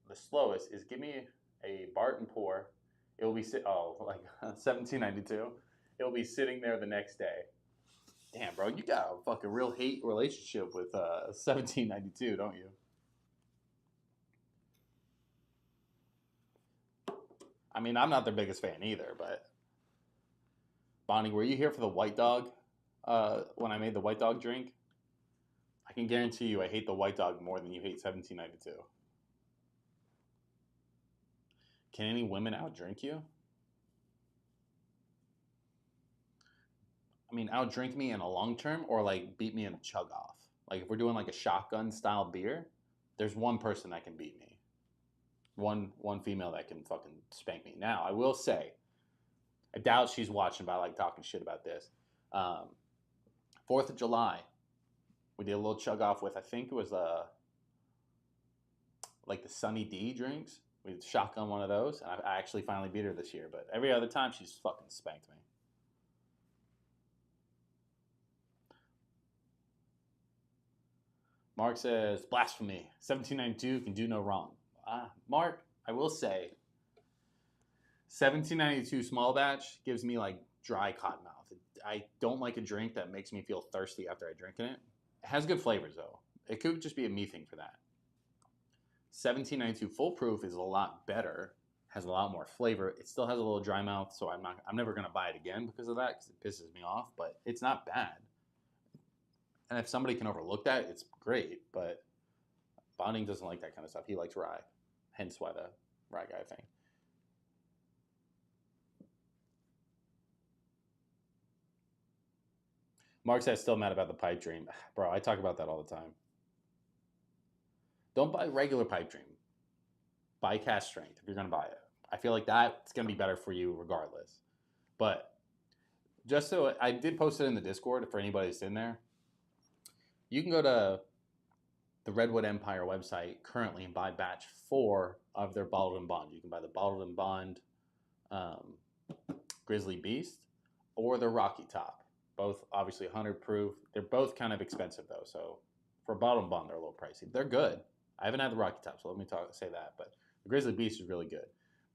the slowest is give me a Barton pour. It will be like 1792. It will be sitting there the next day. Damn, bro, you got a fucking real hate relationship with 1792, don't you? I mean, I'm not their biggest fan either, but Bonnie, were you here for the White Dog when I made the White Dog drink? I can guarantee you I hate the White Dog more than you hate 1792. Can any women outdrink you? I mean, outdrink me in a long term or like beat me in a chug off. Like if we're doing like a shotgun style beer, there's one person that can beat me. One female that can fucking spank me. Now, I will say, I doubt she's watching, but I like talking shit about this. 4th of July, we did a little chug off with, I think it was like the Sunny D drinks. We shotgun one of those, and I actually finally beat her this year. But every other time, she's fucking spanked me. Mark says, blasphemy. 1792 can do no wrong. Mark, I will say, 1792 small batch gives me like dry cotton mouth. I don't like a drink that makes me feel thirsty after I drink it. It has good flavors though. It could just be a me thing for that. 1792 full proof is a lot better, has a lot more flavor. It still has a little dry mouth, so I'm never gonna buy it again because of that, because it pisses me off. But it's not bad. And if somebody can overlook that, it's great. But Bonding doesn't like that kind of stuff. He likes rye, hence why the rye guy thing. Mark says still mad about the pipe dream. Bro, I talk about that all the time. Don't buy regular pipe dream. Buy cast strength if you're gonna buy it. I feel like that's gonna be better for you regardless. But just so I did post it in the Discord for anybody that's in there. You can go to the Redwood Empire website currently and buy batch 4 of their bottled and bond. You can buy the bottled and bond Grizzly Beast or the Rocky Top. Both obviously 100 proof. They're both kind of expensive though. So for bottled and bond, they're a little pricey. They're good. I haven't had the Rocky Top, so let me say that. But the Grizzly Beast is really good.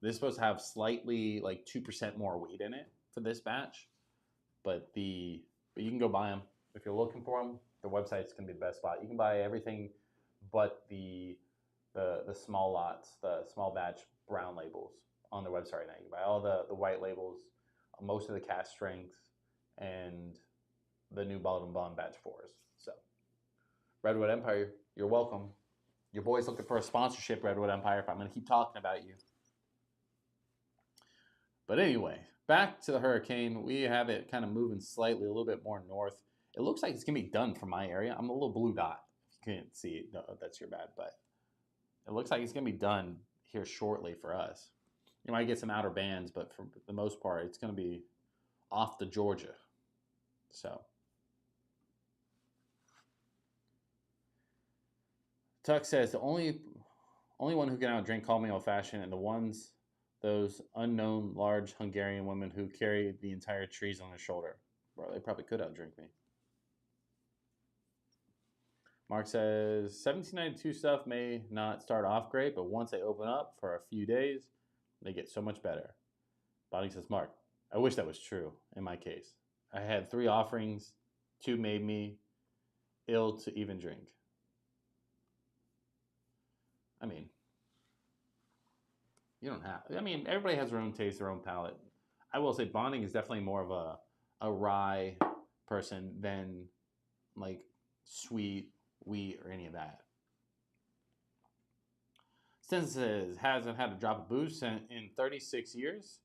This is supposed to have slightly like 2% more weed in it for this batch. But you can go buy them if you're looking for them. The website's gonna be the best spot. You can buy everything but the small lots, the small batch brown labels on their website right now. You can buy all the white labels, most of the cast strength, and the new bottled and bond batch 4s. So Redwood Empire, you're welcome. Your boy's looking for a sponsorship, Redwood Empire, if I'm gonna keep talking about you. But anyway, back to the hurricane. We have it kind of moving slightly a little bit more north. It looks like it's going to be done from my area. I'm a little blue dot. If you can't see it, no, that's your bad. But it looks like it's going to be done here shortly for us. You might get some outer bands, but for the most part, it's going to be off to Georgia. So. Tuck says, the only one who can outdrink called me old-fashioned, and those unknown large Hungarian women who carry the entire trees on their shoulder. Bro, they probably could outdrink me. Mark says, 1792 stuff may not start off great, but once they open up for a few days, they get so much better. Bonnie says, Mark, I wish that was true in my case. I had 3 offerings. 2 made me ill to even drink. I mean, you don't have. I mean, everybody has their own taste, their own palate. I will say Bonding is definitely more of a rye person than like sweet wheat or any of that. Since it hasn't had a drop of booze in 36 years,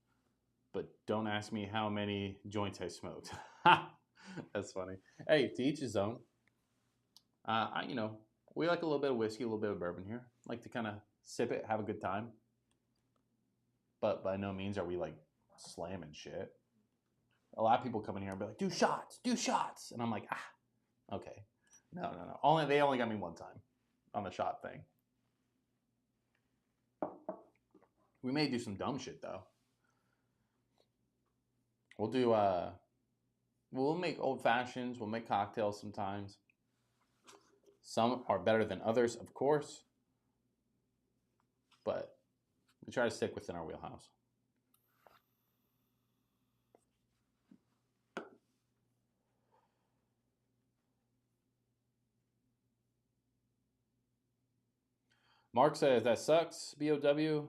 but don't ask me how many joints I smoked. That's funny. Hey, to each his own. We like a little bit of whiskey, a little bit of bourbon here. Like to kind of sip it, have a good time. But by no means are we like slamming shit. A lot of people come in here and be like, do shots. And I'm like, okay. No. They only got me one time on the shot thing. We may do some dumb shit though. We'll make old fashions, we'll make cocktails sometimes. Some are better than others, of course. But we try to stick within our wheelhouse. Mark says, that sucks, BOW.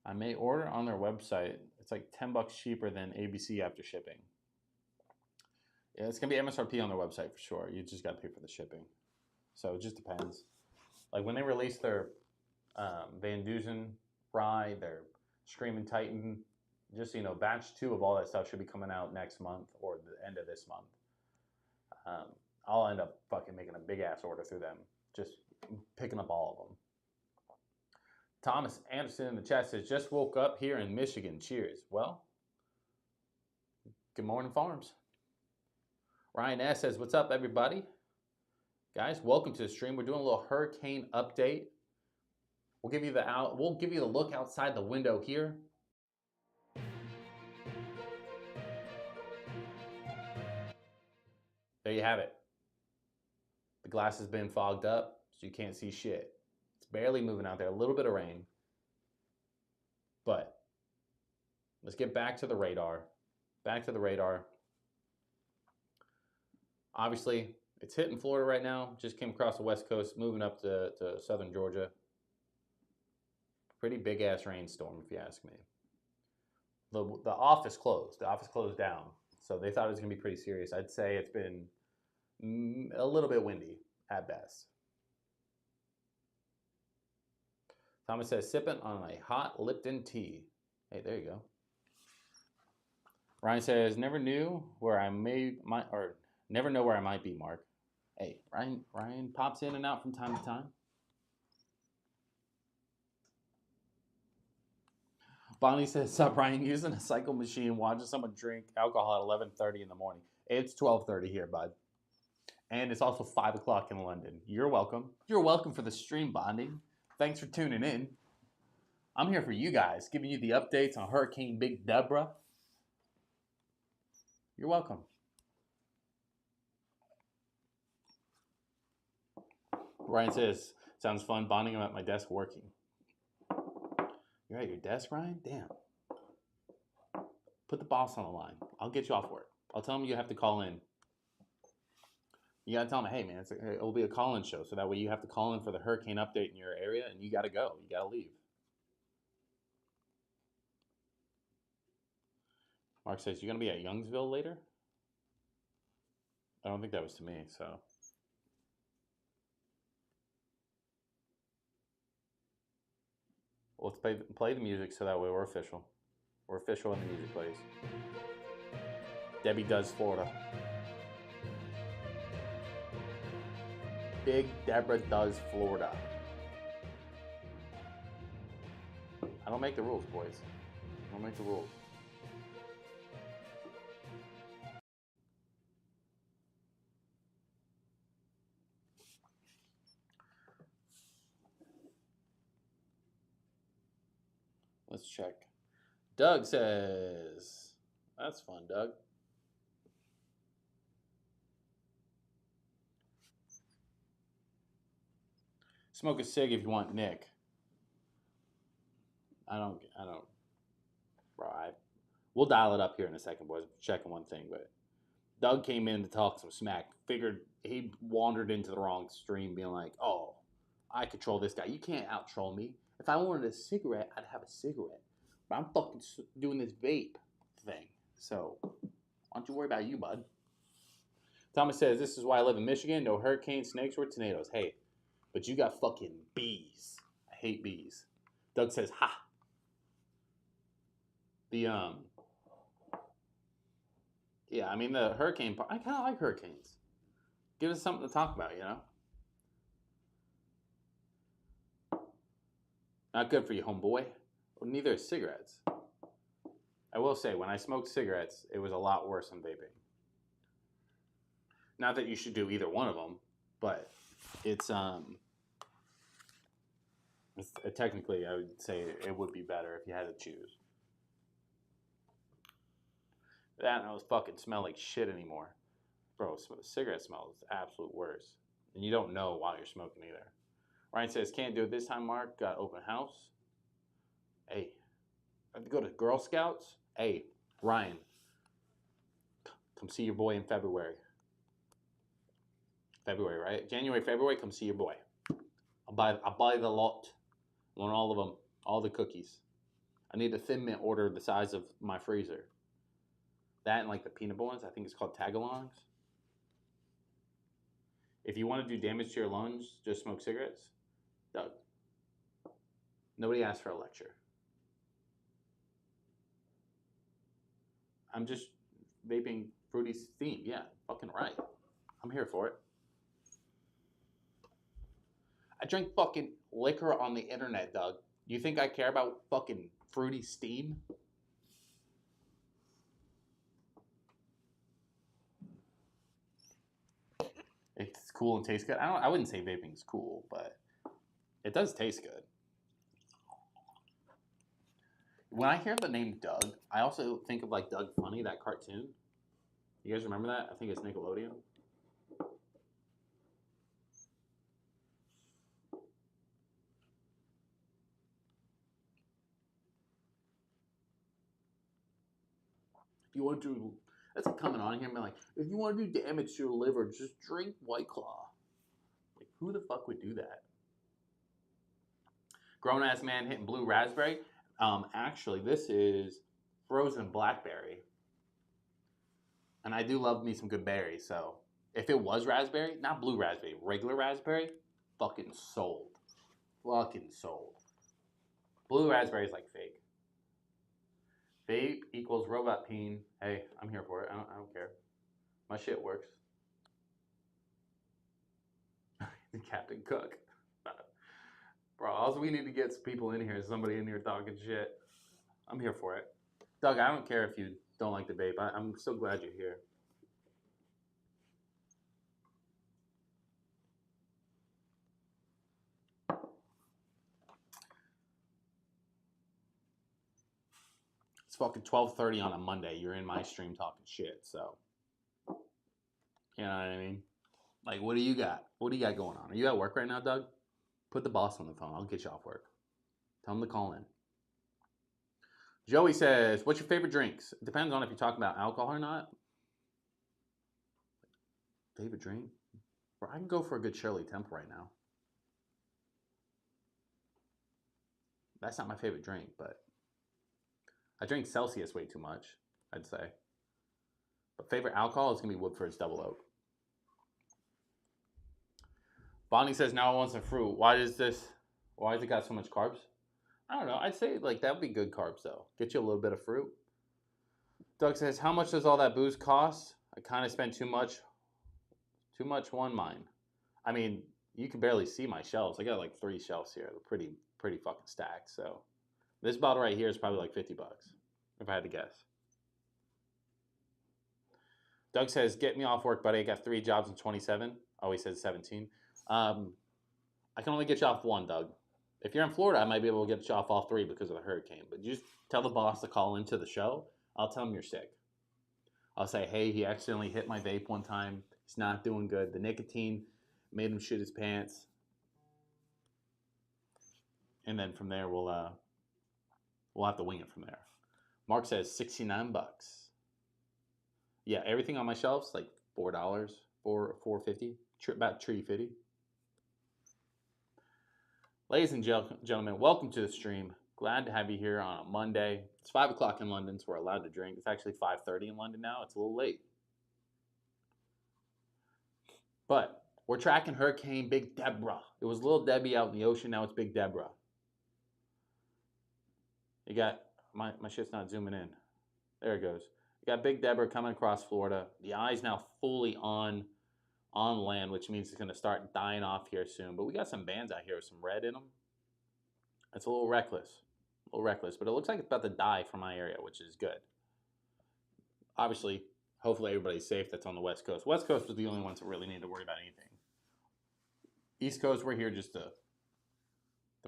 I may order on their website. It's like $10 cheaper than ABC after shipping. Yeah, it's going to be MSRP on their website for sure. You just got to pay for the shipping. So it just depends. Like when they release their Van Dusen rye, their Screaming Titan, just so you know, batch 2 of all that stuff should be coming out next month or the end of this month. I'll end up fucking making a big ass order through them, just picking up all of them. Thomas Anderson in the chat says, just woke up here in Michigan. Cheers. Well, good morning, farms. Ryan S says, what's up, everybody? Guys, welcome to the stream. We're doing a little hurricane update. We'll give you the look outside the window here. There you have it. The glass has been fogged up, so you can't see shit. It's barely moving out there. A little bit of rain. But let's get back to the radar. Back to the radar. Obviously, it's hitting Florida right now. Just came across the west coast, moving up to southern Georgia. Pretty big-ass rainstorm, if you ask me. The office closed. The office closed down. So they thought it was going to be pretty serious. I'd say it's been a little bit windy at best. Thomas says, sipping on a hot Lipton tea. Hey, there you go. Ryan says, never know where I might be, Mark. Hey, Ryan pops in and out from time to time. Bonnie says, sup, Ryan, using a cycle machine, watching someone drink alcohol at 11:30 in the morning. It's 12:30 here, bud. And it's also 5 o'clock in London. You're welcome. You're welcome for the stream bonding. Thanks for tuning in. I'm here for you guys, giving you the updates on Hurricane Big Deborah. You're welcome. Ryan says, sounds fun bonding. I'm at my desk working. You're at your desk, Ryan? Damn. Put the boss on the line. I'll get you off work. I'll tell him you have to call in. You got to tell him, hey, man, it'll be a call-in show. So that way you have to call in for the hurricane update in your area, and you got to go. You got to leave. Mark says, you going to be at Youngsville later? I don't think that was to me, so. Well, let's play the music so that way we're official. We're official when the music plays. Debbie does Florida. Big Deborah does Florida. I don't make the rules, boys. I don't make the rules. Let's check. Doug says, that's fun, Doug. Smoke a cig if you want Nick. I don't, bro, we'll dial it up here in a second, boys. Checking one thing, but Doug came in to talk some smack. Figured he wandered into the wrong stream being like, oh, I control this guy. You can't out-troll me. If I wanted a cigarette, I'd have a cigarette. But I'm fucking doing this vape thing. So, why don't you worry about you, bud? Thomas says, this is why I live in Michigan. No hurricanes, snakes, or tornadoes. Hey, but you got fucking bees. I hate bees. Doug says, ha. Yeah, I mean, the hurricane part, I kind of like hurricanes. Give us something to talk about, you know? Not good for you, homeboy. Well, neither is cigarettes. I will say, when I smoked cigarettes, it was a lot worse than vaping. Not that you should do either one of them, but it's technically, I would say it would be better if you had to choose. That and those fucking smell like shit anymore. Bro, the cigarette smell is the absolute worst. And you don't know while you're smoking either. Ryan says, can't do it this time, Mark. Got open house. Hey, I have to go to Girl Scouts. Hey, Ryan, come see your boy in February. February, right? January, February, come see your boy. I'll buy the lot. I want all of them, all the cookies. I need a Thin Mint order the size of my freezer. That and like the peanut ones, I think it's called tagalongs. If you want to do damage to your lungs, just smoke cigarettes. Doug. Nobody asked for a lecture. I'm just vaping fruity steam. Yeah, fucking right. I'm here for it. I drink fucking liquor on the internet, Doug. You think I care about fucking fruity steam? It's cool and tastes good. I wouldn't say vaping's cool, but it does taste good. When I hear the name Doug, I also think of like Doug Funny, that cartoon. You guys remember that? I think it's Nickelodeon. If you want to, that's like coming on here and being like, if you want to do damage to your liver, just drink White Claw. Like, who the fuck would do that? Grown ass man hitting blue raspberry. Actually, this is frozen blackberry, and I do love me some good berries. So if it was raspberry, not blue raspberry, regular raspberry, fucking sold. Fucking sold. Blue raspberry is like fake. Vape equals robot peen. Hey, I'm here for it. I don't care. My shit works. The Captain Cook. Bro, all we need to get some people in here is somebody in here talking shit. I'm here for it. Doug, I don't care if you don't like the vape. I'm so glad you're here. It's fucking 12:30 on a Monday. You're in my stream talking shit, so you know what I mean? Like, what do you got? What do you got going on? Are you at work right now, Doug? Put the boss on the phone. I'll get you off work. Tell him to call in. Joey says, what's your favorite drinks? It depends on if you're talking about alcohol or not. Favorite drink? Bro, I can go for a good Shirley Temple right now. That's not my favorite drink, but I drink Celsius way too much, I'd say. But favorite alcohol is going to be Woodford's Double Oak. Bonnie says, now I want some fruit. Why has it got so much carbs? I don't know. I'd say like that would be good carbs though. Get you a little bit of fruit. Doug says, how much does all that booze cost? I kind of spent too much on mine. I mean, you can barely see my shelves. I got like 3 shelves here. They're pretty fucking stacked. So this bottle right here is probably like $50 if I had to guess. Doug says, get me off work, buddy. I got 3 jobs in 27. Oh, he says 17. I can only get you off 1, Doug. If you're in Florida, I might be able to get you off all 3 because of the hurricane. But you just tell the boss to call into the show. I'll tell him you're sick. I'll say, hey, he accidentally hit my vape one time. He's not doing good. The nicotine made him shit his pants. And then from there, we'll have to wing it from there. Mark says $69. Yeah, everything on my shelves like $4, $4.50, about $3.50. Ladies and gentlemen, welcome to the stream. Glad to have you here on a Monday. It's 5 o'clock in London, so we're allowed to drink. It's actually 5:30 in London now. It's a little late. But we're tracking Hurricane Big Deborah. It was Little Debbie out in the ocean. Now it's Big Deborah. You got, my shit's not zooming in. There it goes. You got Big Deborah coming across Florida. The eye's now fully on land, which means it's going to start dying off here soon. But we got some bands out here with some red in them. It's a little reckless. But it looks like it's about to die from my area, which is good. Obviously, hopefully everybody's safe that's on the West Coast. West Coast was the only ones that really need to worry about anything. East Coast, we're here just to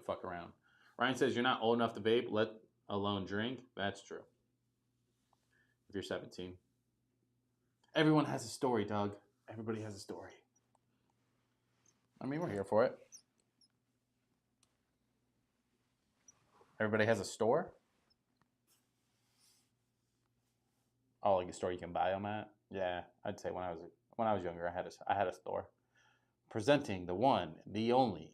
fuck around. Ryan says, you're not old enough to vape, let alone drink. That's true. If you're 17. Everyone has a story, Doug. Everybody has a story. I mean, we're here for it. Everybody has a store? Oh, like a store you can buy them at? Yeah, I'd say when I was younger, I had a store. Presenting the one, the only.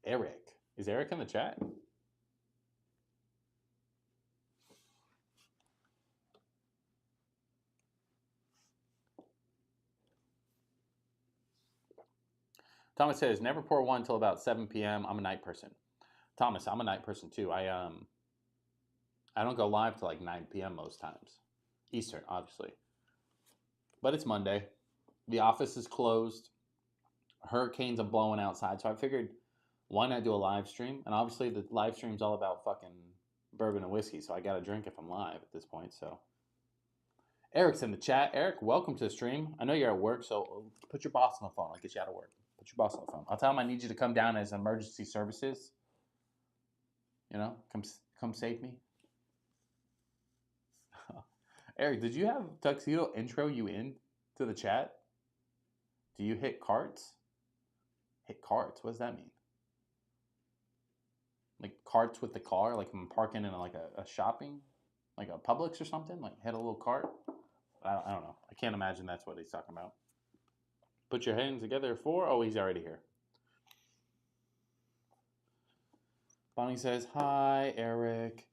Eric. Is Eric in the chat? Thomas says, never pour one until about 7 p.m. I'm a night person. Thomas, I'm a night person too. I don't go live till like 9 p.m. most times. Eastern, obviously. But it's Monday. The office is closed. Hurricanes are blowing outside. So I figured, why not do a live stream? And obviously the live stream's all about fucking bourbon and whiskey. So I got to drink if I'm live at this point. So Eric's in the chat. Eric, welcome to the stream. I know you're at work, so put your boss on the phone. I'll get you out of work. Put your boss on the phone. I'll tell him I need you to come down as emergency services. You know, come save me. Eric, did you have Tuxedo intro you in to the chat? Do you hit carts? Hit carts? What does that mean? Like carts with the car? Like I'm parking in like a shopping, like a Publix or something? Like hit a little cart? I don't know. I can't imagine that's what he's talking about. Put your hands together for... Oh, he's already here. Bonnie says, hi, Eric.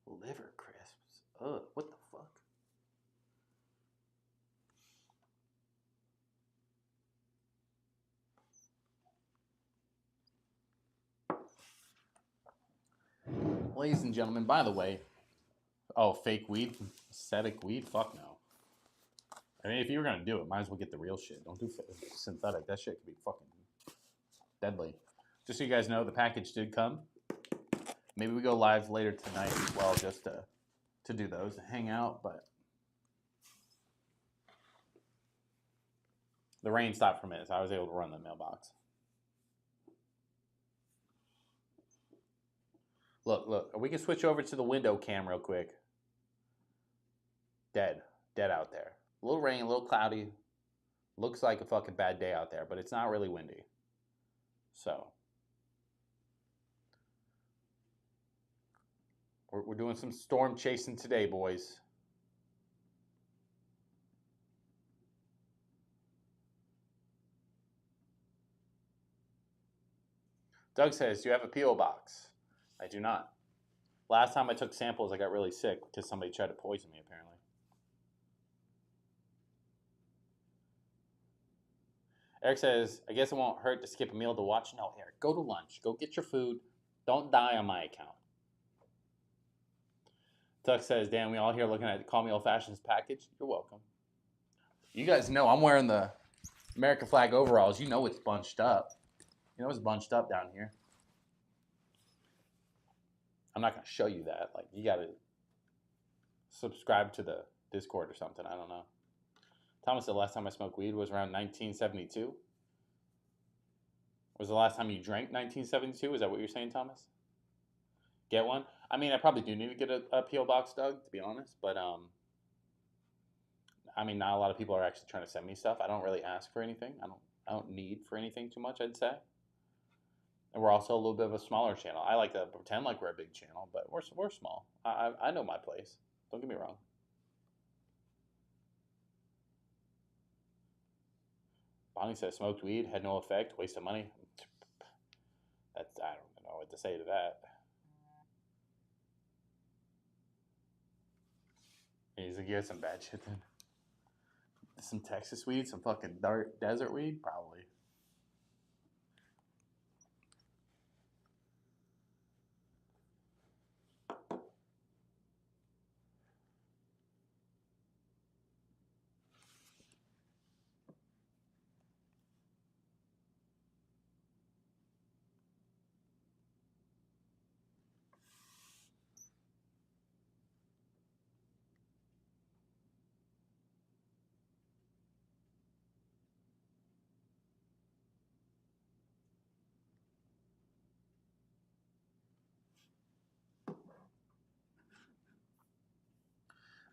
Liver crisps. Ugh, what the fuck? Ladies and gentlemen, by the way, oh, fake weed? Synthetic weed? Fuck no. I mean, if you were going to do it, might as well get the real shit. Don't do synthetic. That shit could be fucking deadly. Just so you guys know, the package did come. Maybe we go live later tonight as well, just to do those, to hang out, but the rain stopped for a minute, so I was able to run the mailbox. Look, we can switch over to the window cam real quick. Dead out there. A little rain, a little cloudy. Looks like a fucking bad day out there, but it's not really windy. So we're doing some storm chasing today, boys. Doug says, do you have a P.O. box? I do not. Last time I took samples, I got really sick because somebody tried to poison me, apparently. Eric says, I guess it won't hurt to skip a meal to watch. No, Eric, go to lunch. Go get your food. Don't die on my account. Tuck says, damn, we all here looking at Call Me Old Fashioned's package. You're welcome. You guys know I'm wearing the American flag overalls. You know it's bunched up. You know it's bunched up down here. I'm not going to show you that. Like, you got to subscribe to the Discord or something. I don't know. Thomas said, last time I smoked weed was around 1972. Was the last time you drank 1972? Is that what you're saying, Thomas? Get one? I mean, I probably do need to get a P.O. box, Doug, to be honest. But, I mean, not a lot of people are actually trying to send me stuff. I don't really ask for anything. I don't need for anything too much, I'd say. And we're also a little bit of a smaller channel. I like to pretend like we're a big channel, but we're small. I know my place. Don't get me wrong. Bonnie says smoked weed had no effect, waste of money. I don't know what to say to that. He's like, you got some bad shit then. Some Texas weed, some fucking desert weed, probably.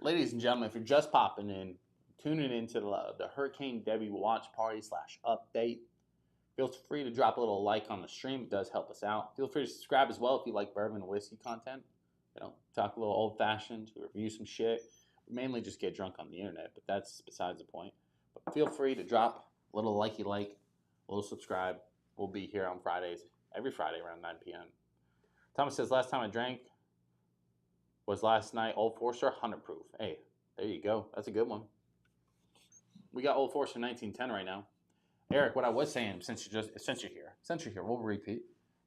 Ladies and gentlemen, if you're just popping in, tuning into the Hurricane Debby watch party / update, feel free to drop a little like on the stream. It does help us out. Feel free to subscribe as well if you like bourbon and whiskey content. You know, talk a little old-fashioned, review some shit. We mainly just get drunk on the internet, but that's besides the point. But feel free to drop A little likey like, a little subscribe. We'll be here on Fridays, every Friday around 9 p.m. Thomas says, last time I drank was last night, Old Forester 100 proof. Hey, there you go. That's a good one. We got Old Forester 1910 right now. Eric, what I was saying, since you're here, we'll repeat.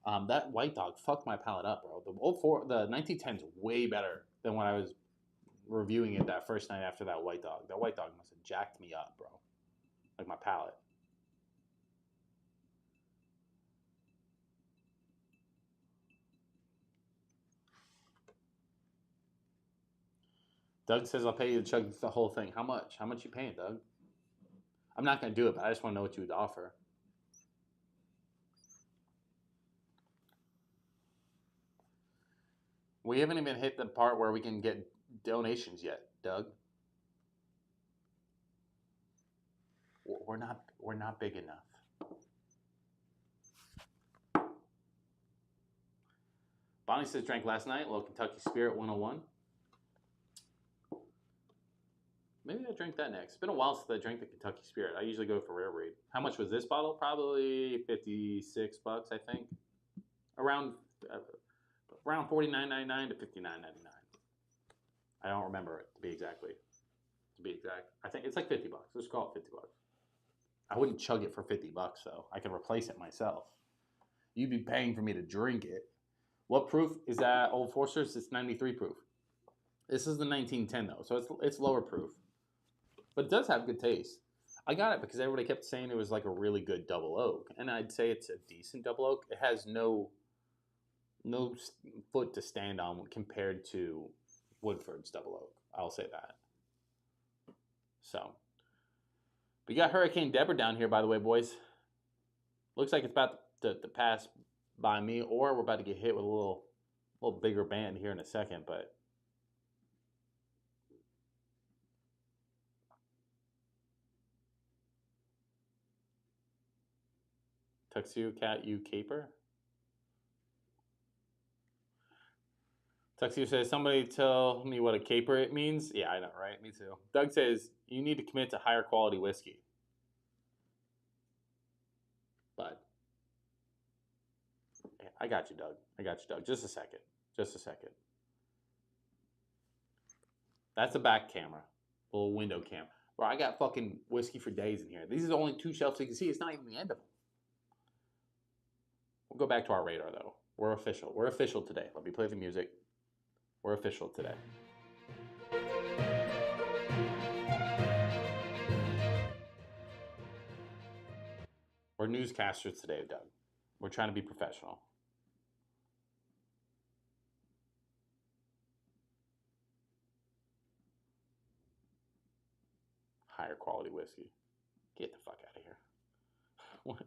That White Dog fucked my palate up, bro. The 1910 is way better than when I was reviewing it that first night after that White Dog. That White Dog must have jacked me up, bro. Like my palate. Doug says, I'll pay you to chug the whole thing. How much? How much you paying, Doug? I'm not going to do it, but I just want to know what you would offer. We haven't even hit the part where we can get donations yet, Doug. We're not big enough. Bonnie says, drank last night, a little Kentucky Spirit 101. Maybe I drink that next. It's been a while since I drank the Kentucky Spirit. I usually go for Rare Breed. How much was this bottle? Probably $56, I think. Around $49.99 to $59.99. I don't remember it to be exact. I think it's like $50. Let's call it $50. I wouldn't chug it for $50 though. I could replace it myself. You'd be paying for me to drink it. What proof is that? Old Forester's? It's 93 proof. This is the 1910 though, so it's lower proof. But it does have good taste. I got it because everybody kept saying it was like a really good double oak. And I'd say it's a decent double oak. It has no foot to stand on compared to Woodford's double oak. I'll say that. So, we got Hurricane Debby down here, by the way, boys. Looks like it's about to pass by me, or we're about to get hit with a little bigger band here in a second, but Tuxedo Cat, you caper? Tuxedo says, somebody tell me what a caper it means. Yeah, I know, right? Me too. Doug says, you need to commit to higher quality whiskey. But, yeah, I got you, Doug. Just a second. That's a back camera. A little window cam. Bro, I got fucking whiskey for days in here. These are the only 2 shelves you can see. It's not even the end of them. We'll go back to our radar, though. We're official. We're official today. Let me play the music. We're official today. We're newscasters today, Doug. We're trying to be professional. Higher quality whiskey. Get the fuck out of here. What?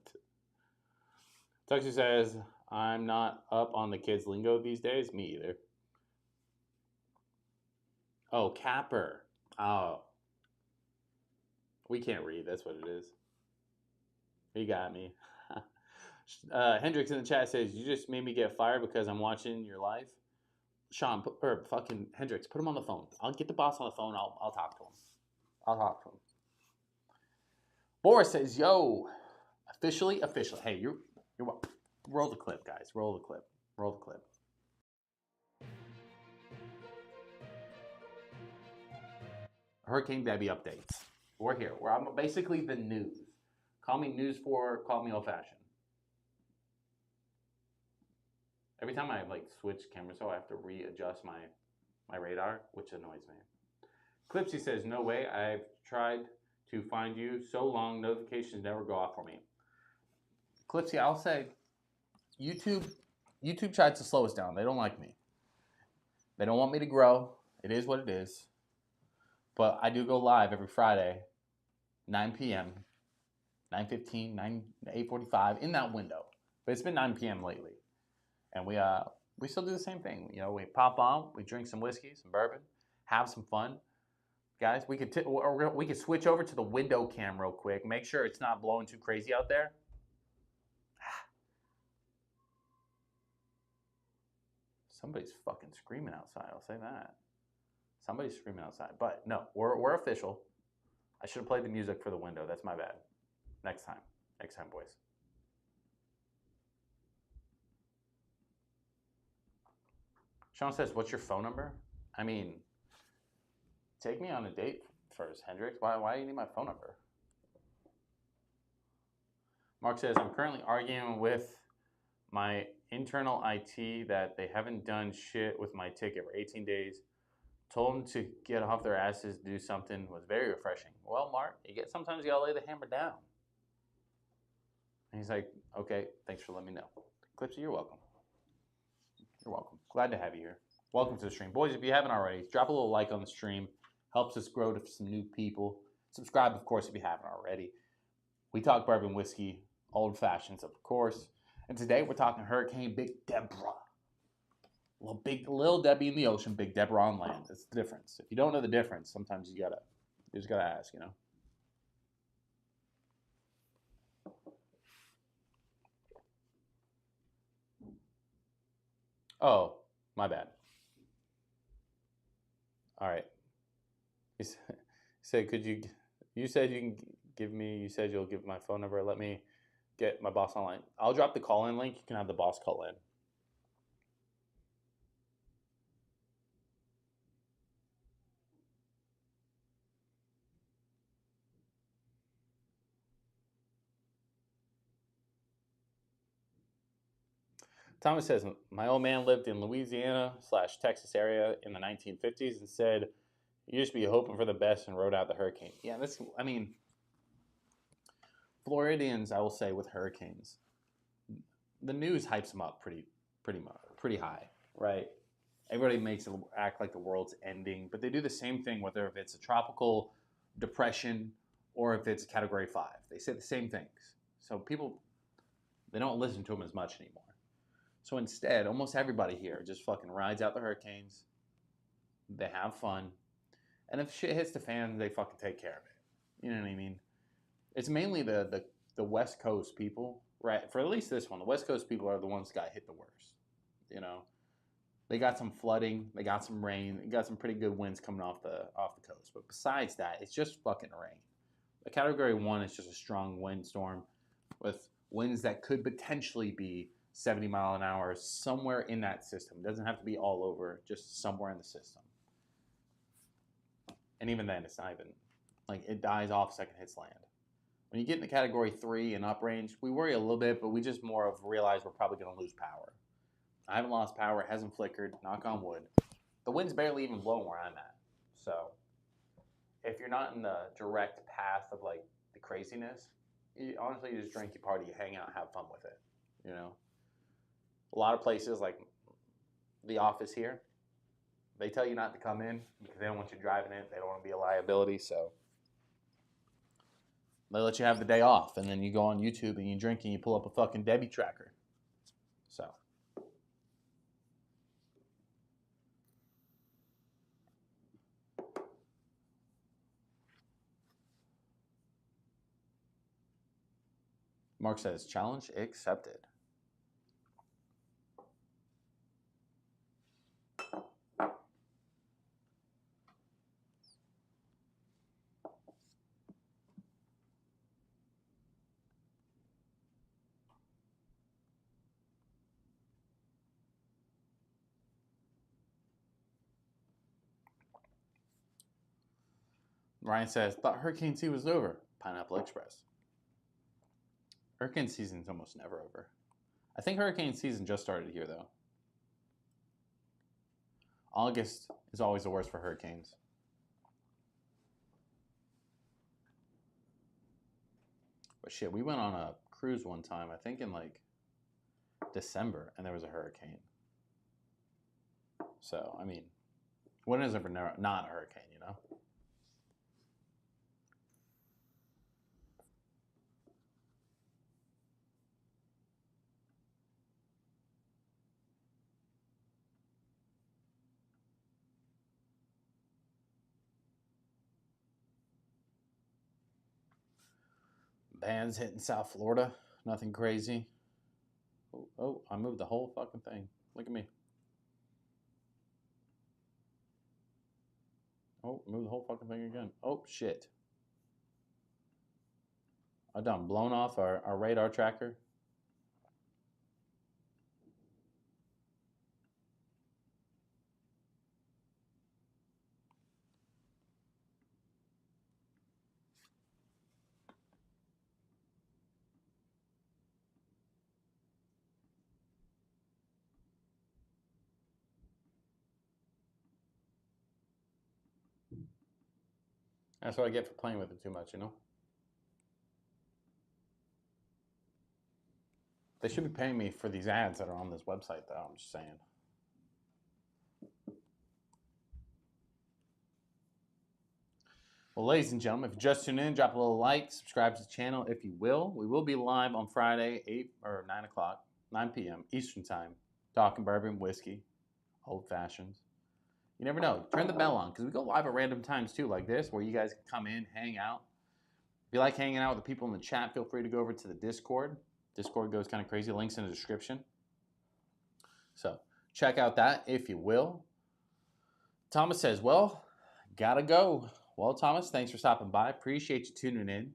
Tuxie says, I'm not up on the kids' lingo these days. Me either. Oh, capper. Oh. We can't read. That's what it is. You got me. Hendrix in the chat says, you just made me get fired because I'm watching your live. Sean, or fucking Hendrix, put him on the phone. I'll get the boss on the phone. I'll talk to him. Boris says, yo, officially. Hey, you're roll the clip, guys. Roll the clip. Hurricane Debby updates. We're here. I'm basically the news. Call me News 4, call me old fashioned. Every time I switch cameras, so I have to readjust my radar, which annoys me. Clipsy says, no way. I've tried to find you so long, notifications never go off for me. Clipsy, I'll say, YouTube tried to slow us down. They don't like me. They don't want me to grow. It is what it is. But I do go live every Friday, 9 p.m., 9:15, 8:45, in that window. But it's been 9 p.m. lately. And we still do the same thing. You know, we pop on, we drink some whiskey, some bourbon, have some fun. Guys, we could switch over to the window cam real quick. Make sure it's not blowing too crazy out there. Somebody's fucking screaming outside, I'll say that. Somebody's screaming outside. But no, we're official. I should have played the music for the window. That's my bad. Next time. Next time, boys. Sean says, what's your phone number? I mean, take me on a date first, Hendrix. Why do you need my phone number? Mark says, I'm currently arguing with my internal IT that they haven't done shit with my ticket for 18 days. Told them to get off their asses, do something. Was very refreshing. Well, Mark, sometimes you gotta lay the hammer down. And he's like, okay, thanks for letting me know. Clipsy, you're welcome. You're welcome. Glad to have you here. Welcome to the stream. Boys, if you haven't already, drop a little like on the stream. Helps us grow to some new people. Subscribe, of course, if you haven't already. We talk bourbon whiskey, old fashions, of course. And today we're talking Hurricane Big Deborah. Little Debbie in the ocean, Big Deborah on land. That's the difference. If you don't know the difference, sometimes you just gotta ask, you know. Oh, my bad. All right. You said, you said you can give me, you said you'll give my phone number. Let me get my boss online. I'll drop the call-in link. You can have the boss call in. Thomas says, my old man lived in Louisiana/Texas area in the 1950s and said, you just be hoping for the best and rode out the hurricane. Yeah, Floridians, I will say, with hurricanes, the news hypes them up pretty high, right? Everybody makes it act like the world's ending, but they do the same thing whether if it's a tropical depression or if it's Category 5. They say the same things. So people, they don't listen to them as much anymore. So instead, almost everybody here just fucking rides out the hurricanes. They have fun. And if shit hits the fan, they fucking take care of it. You know what I mean? It's mainly the West Coast people, right? For at least this one, the West Coast people are the ones that got hit the worst. You know? They got some flooding, they got some rain, they got some pretty good winds coming off the coast. But besides that, it's just fucking rain. The Category 1 is just a strong windstorm with winds that could potentially be 70 mile an hour somewhere in that system. It doesn't have to be all over, just somewhere in the system. And even then, it's not even, like, it dies off second hits land. When you get into Category 3 and up range, we worry a little bit, but we just more of realize we're probably going to lose power. I haven't lost power, it hasn't flickered, knock on wood. The wind's barely even blowing where I'm at. So, if you're not in the direct path of, like, the craziness, honestly, you just drink, you party, you hang out, have fun with it, you know? A lot of places, like the office here, they tell you not to come in because they don't want you driving it. They don't want to be a liability, so they let you have the day off, and then you go on YouTube and you drink and you pull up a fucking Debby tracker. So. Mark says, challenge accepted. Ryan says, thought hurricane season was over. Pineapple Express. Hurricane season's almost never over. I think hurricane season just started here, though. August is always the worst for hurricanes. But shit, we went on a cruise one time, I think in like December, and there was a hurricane. So, I mean, when is ever not a hurricane, you know? Bands hitting South Florida. Nothing crazy. Oh, I moved the whole fucking thing. Look at me. Oh, move the whole fucking thing again. Oh, shit. I done blown off our radar tracker. That's what I get for playing with it too much, you know? They should be paying me for these ads that are on this website, though. I'm just saying. Well, ladies and gentlemen, if you just tuned in, drop a little like, subscribe to the channel if you will. We will be live on Friday, 8 or 9 o'clock, 9 p.m. Eastern Time, talking bourbon, whiskey, old fashions. You never know. Turn the bell on because we go live at random times too, like this, where you guys can come in, hang out. If you like hanging out with the people in the chat, feel free to go over to the Discord. Discord goes kind of crazy. Links in the description. So check out that if you will. Thomas says, well, gotta go. Well, Thomas, thanks for stopping by. Appreciate you tuning in.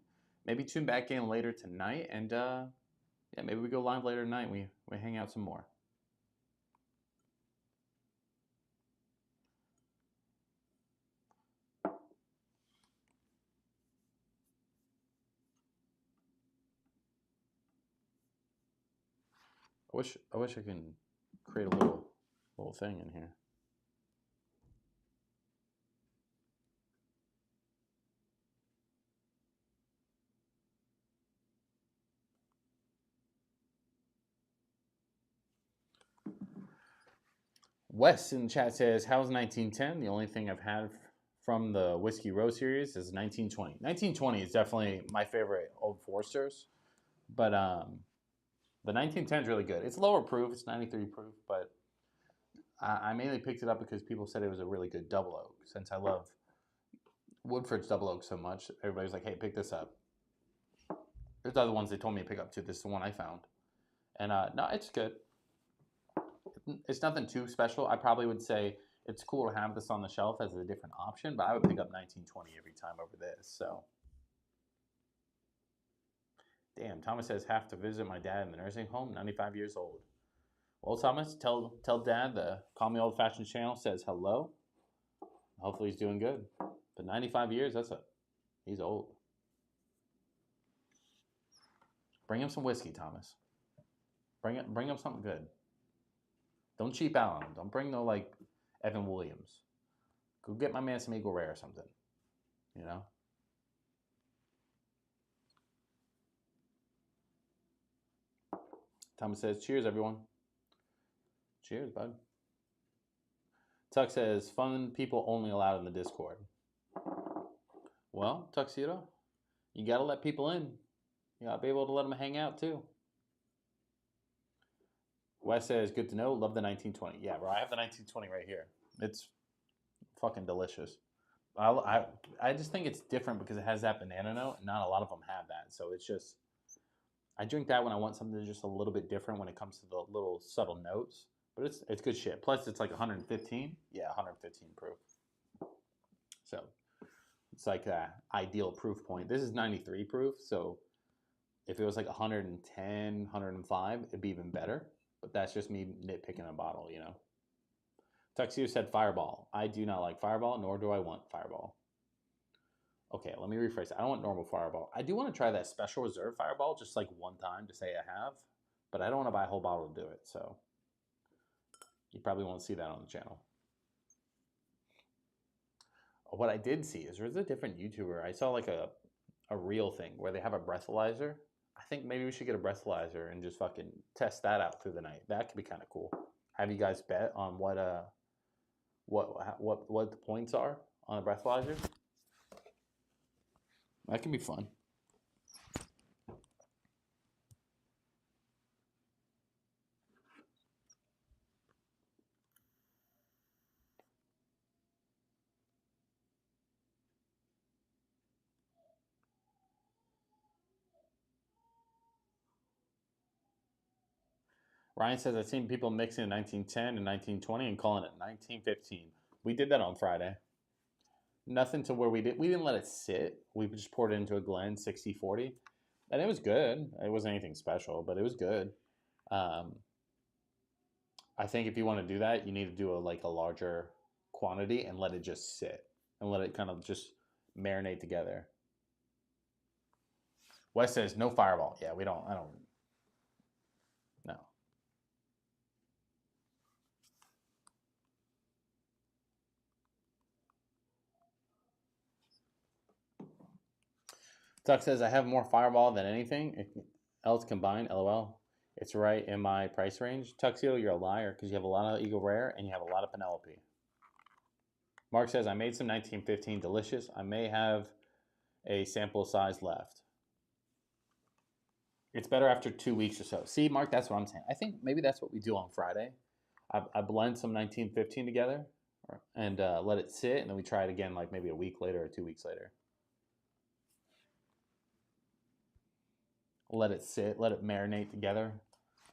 Maybe tune back in later tonight, and yeah, maybe we go live later tonight. We hang out some more. I wish I can create a little thing in here. Wes in the chat says, how's 1910? The only thing I've had from the Whiskey Row series is 1920. 1920 is definitely my favorite Old Foresters, but the 1910 is really good. It's lower proof. It's 93 proof, but I mainly picked it up because people said it was a really good double oak. Since I love Woodford's double oak so much, everybody's like, hey, pick this up. There's other ones they told me to pick up too. This is the one I found. And no, it's good. It's nothing too special. I probably would say it's cool to have this on the shelf as a different option, but I would pick up 1920 every time over this. So, damn, Thomas says, have to visit my dad in the nursing home, 95 years old. Well, Thomas, tell Dad the Call Me Old Fashioned channel says hello. Hopefully he's doing good. But 95 years, he's old. Bring him some whiskey, Thomas. Bring him something good. Don't cheap out on him. Don't bring no like Evan Williams. Go get my man some Eagle Rare or something. You know? Thomas says, cheers, everyone. Cheers, bud. Tuck says, fun people only allowed in the Discord. Well, Tuxedo, you got to let people in. You got to be able to let them hang out, too. Wes says, good to know. Love the 1920. Yeah, bro, I have the 1920 right here. It's fucking delicious. I just think it's different because it has that banana note, and not a lot of them have that. So it's just, I drink that when I want something just a little bit different when it comes to the little subtle notes. But it's good shit. Plus, it's like 115. Yeah, 115 proof. So it's like an ideal proof point. This is 93 proof. So if it was like 110, 105, it'd be even better. But that's just me nitpicking a bottle, you know. Tuxedo said Fireball. I do not like Fireball, nor do I want Fireball. Okay, let me rephrase. I don't want normal Fireball. I do want to try that Special Reserve Fireball just like one time to say I have. But I don't want to buy a whole bottle to do it. So you probably won't see that on the channel. What I did see is there's a different YouTuber. I saw like a real thing where they have a breathalyzer. I think maybe we should get a breathalyzer and just fucking test that out through the night. That could be kind of cool. Have you guys bet on what the points are on a breathalyzer? That can be fun. Ryan says, I've seen people mixing 1910 and 1920 and calling it 1915. We did that on Friday. Nothing to where we didn't let it sit. We just poured it into a Glen 60-40. And it was good. It wasn't anything special, but it was good. Um, I think if you want to do that, you need to do a larger quantity and let it just sit and let it kind of just marinate together. Wes says no fireball. Yeah, we don't. I don't. No. Tuck says I have more fireball than anything else combined. LOL. It's right in my price range. Tuxedo, you're a liar because you have a lot of Eagle Rare and you have a lot of Penelope. Mark says I made some 1915 delicious. I may have a sample size left. It's better after 2 weeks or so. See, Mark, that's what I'm saying. I think maybe that's what we do on Friday. I blend some 1915 together and let it sit, and then we try it again like maybe a week later or 2 weeks later. Let it sit, let it marinate together,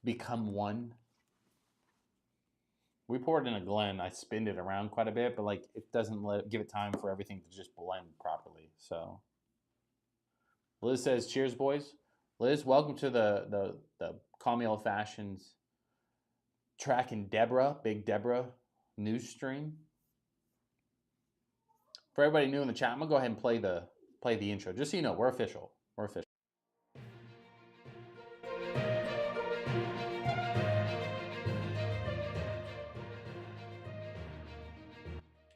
become one. We pour it in a Glen. I spinned it around quite a bit, but like it doesn't give it time for everything to just blend properly. So Liz says, "Cheers, boys." Liz, welcome to the Call Me Old Fashions tracking Deborah, Big Deborah news stream. For everybody new in the chat, I'm gonna go ahead and play the intro, just so you know we're official. We're official.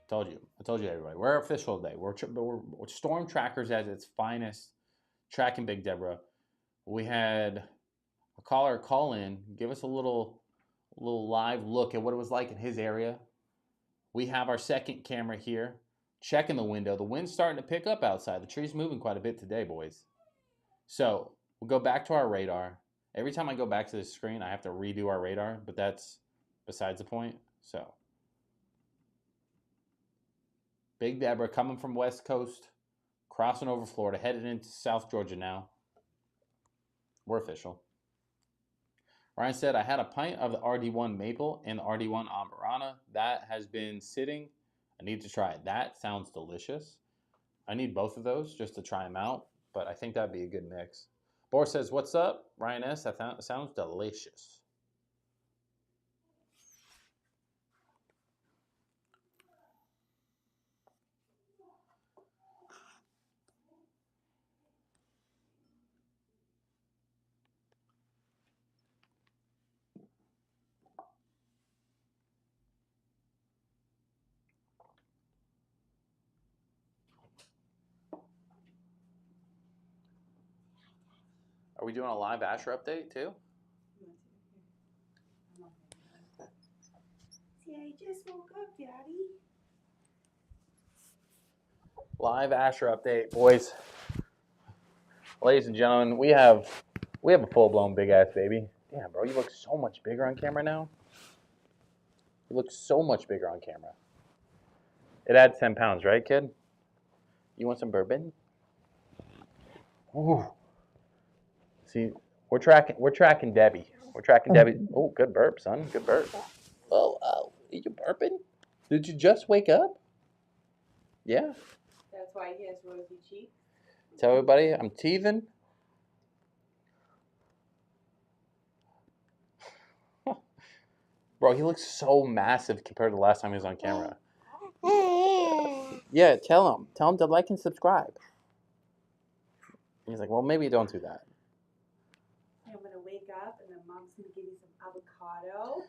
I told you, everybody. We're official today. We're Storm Trackers at its finest, tracking Big Deborah. We had a caller call in, give us a little live look at what it was like in his area. We have our second camera here, checking the window. The wind's starting to pick up outside. The tree's moving quite a bit today, boys. So we'll go back to our radar. Every time I go back to the screen, I have to redo our radar, but that's besides the point. So Big Deborah coming from West Coast, crossing over Florida, headed into South Georgia now. We're official. Ryan said, I had a pint of the RD1 Maple and the RD1 Amarana. That has been sitting. I need to try it. That sounds delicious. I need both of those just to try them out, but I think that'd be a good mix. Boris says, what's up? Ryan S., that sounds delicious. Are we doing a live Asher update too? See, I just woke up, Daddy. Live Asher update, boys. Ladies and gentlemen, we have a full-blown big-ass baby. Damn, bro, you look so much bigger on camera now. You look so much bigger on camera. It adds 10 pounds, right, kid? You want some bourbon? Ooh. See, we're tracking Debby. We're tracking Debby. Oh, good burp, son. Good burp. Oh, are you burping? Did you just wake up? Yeah. That's why he has rosy cheeks. Tell everybody I'm teething. Bro, he looks so massive compared to the last time he was on camera. Yeah, tell him. Tell him to like and subscribe. He's like, well, maybe don't do that. I'm gonna wake up and then Mom's gonna give you some avocado.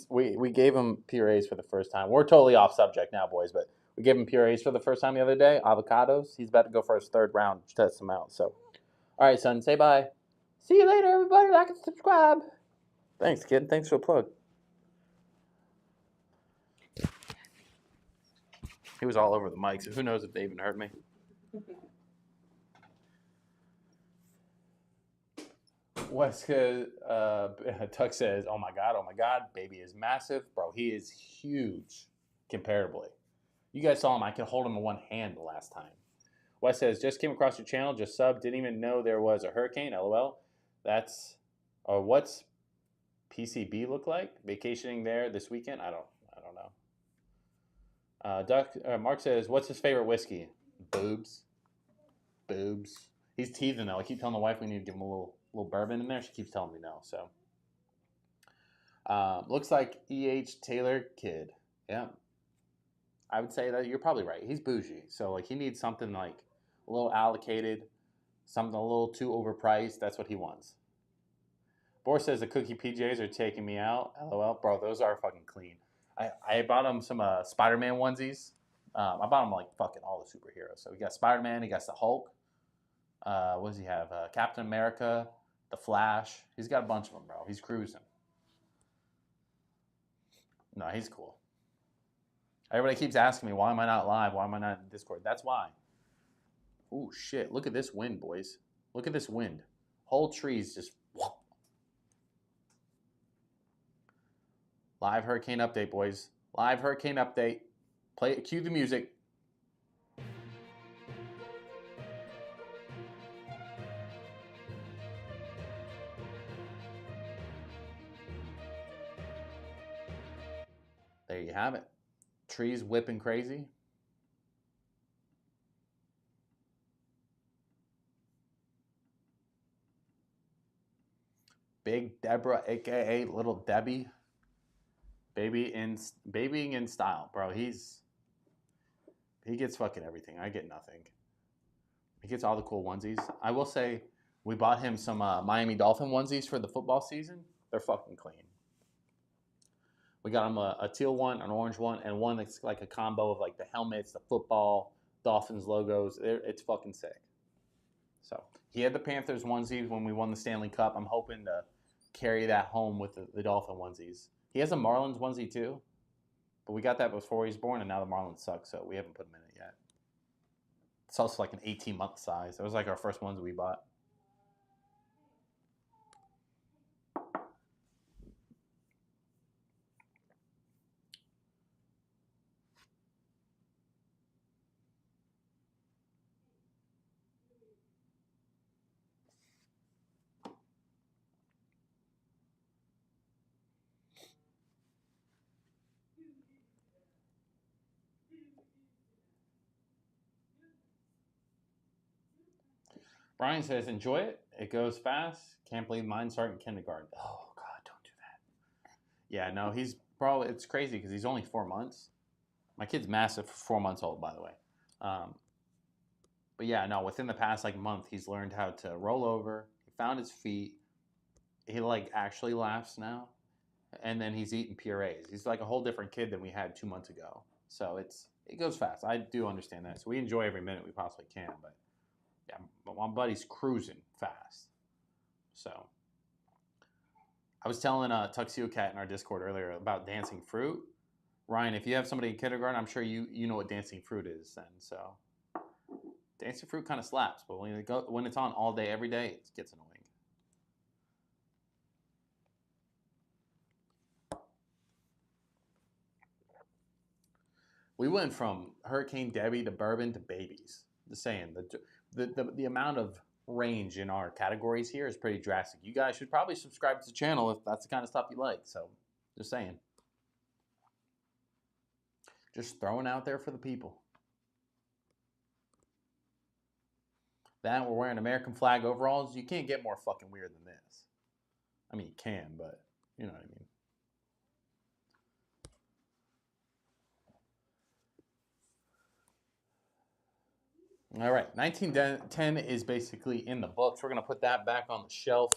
We gave him purees for the first time. We're totally off subject now, boys, but we gave him purees for the first time the other day. Avocados. He's about to go for his third round to test them out. So, all right, son, say bye. See you later, everybody. Like and subscribe. Thanks, kid. Thanks for the plug. He was all over the mic, so who knows if they even heard me. Weska Tuck says, oh my God, baby is massive. Bro, he is huge comparably. You guys saw him. I could hold him in one hand the last time. Wes says, just came across your channel, just subbed, didn't even know there was a hurricane, LOL. That's, or what's PCB look like? Vacationing there this weekend? I don't know. Mark says, what's his favorite whiskey? Boobs. He's teasing though. I keep telling the wife we need to give him a little bourbon in there. She keeps telling me no. So looks like E.H. Taylor Kid. Yeah, I would say that you're probably right. He's bougie, so like he needs something like a little allocated, something a little too overpriced. That's what he wants. Boris says the cookie PJs are taking me out. LOL, bro. Those are fucking clean. I bought him some Spider-Man onesies. I bought him like fucking all the superheroes. So he got Spider-Man. He got the Hulk. What does he have? Captain America, the Flash. He's got a bunch of them, bro. He's cruising. No, he's cool. Everybody keeps asking me, why am I not live? Why am I not in Discord? That's why. Ooh, shit. Look at this wind, boys. Look at this wind. Whole trees just... Whoop. Live hurricane update, boys. Live hurricane update. Cue the music. There you have it. Trees whipping crazy. Big Deborah, aka Little Debby. Babying in style, bro. He gets fucking everything. I get nothing. He gets all the cool onesies. I will say we bought him some Miami Dolphin onesies for the football season. They're fucking clean. We got him a teal one, an orange one, and one that's like a combo of like the helmets, the football, Dolphins logos. It's fucking sick. So he had the Panthers onesies when we won the Stanley Cup. I'm hoping to carry that home with the Dolphin onesies. He has a Marlins onesie too, but we got that before he was born, and now the Marlins suck, so we haven't put him in it yet. It's also like an 18-month size. That was like our first ones we bought. Brian says, enjoy it. It goes fast. Can't believe mine started in kindergarten. Oh, God, don't do that. Yeah, no, it's crazy because he's only 4 months. My kid's massive for 4 months old, by the way. But yeah, no, within the past like month, he's learned how to roll over. He found his feet. He like actually laughs now. And then he's eating purees. He's like a whole different kid than we had 2 months ago. So it goes fast. I do understand that. So we enjoy every minute we possibly can, but yeah, but my buddy's cruising fast. So I was telling Tuxedo Cat in our Discord earlier about dancing fruit. Ryan, if you have somebody in kindergarten, I'm sure you know what dancing fruit is then. So dancing fruit kind of slaps, but when it's on all day, every day, it gets annoying. We went from Hurricane Debby to Bourbon to babies. Just saying, the amount of range in our categories here is pretty drastic. You guys should probably subscribe to the channel if that's the kind of stuff you like. So, just saying. Just throwing out there for the people. That we're wearing American flag overalls. You can't get more fucking weird than this. I mean, you can, but you know what I mean. All right, 1910 is basically in the books. We're going to put that back on the shelf.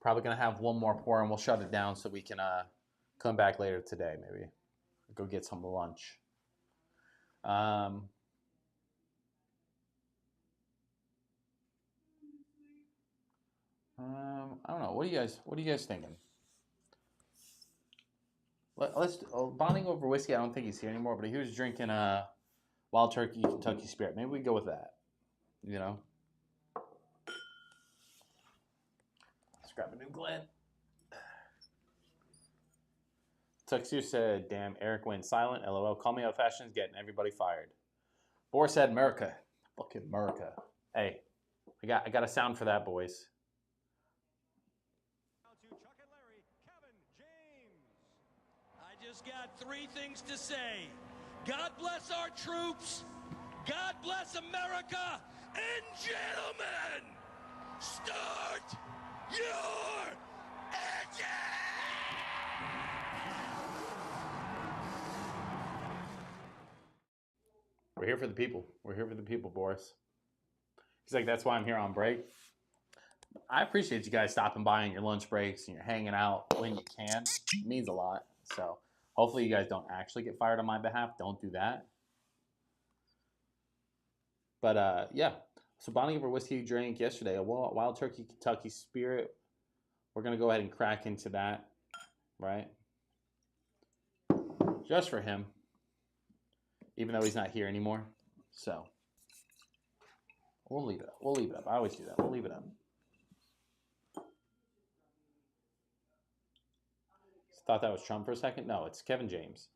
Probably going to have one more pour, and we'll shut it down so we can come back later today, maybe. Go get some lunch. I don't know. What are you guys thinking? Let's bonding over whiskey. I don't think he's here anymore, but he was drinking Wild Turkey Kentucky Spirit. Maybe we go with that. You know. Let's grab a new Glen. Tuxedo said, "Damn, Eric went silent. LOL. Call me old fashioned. Getting everybody fired." Boris said, "America, fucking America." Hey, I got a sound for that, boys. I just got 3 things to say. God bless our troops. God bless America. and gentlemen, start your engine! We're here for the people. We're here for the people, Boris. He's like, that's why I'm here on break. I appreciate you guys stopping by on your lunch breaks and you're hanging out when you can. It means a lot. So hopefully you guys don't actually get fired on my behalf. Don't do that. But yeah. So Bonnie gave her whiskey drink yesterday, a Wild Turkey Kentucky Spirit. We're going to go ahead and crack into that, right? Just for him, even though he's not here anymore. So we'll leave it up. We'll leave it up. I always do that. We'll leave it up. Thought that was Trump for a second? No, it's Kevin James.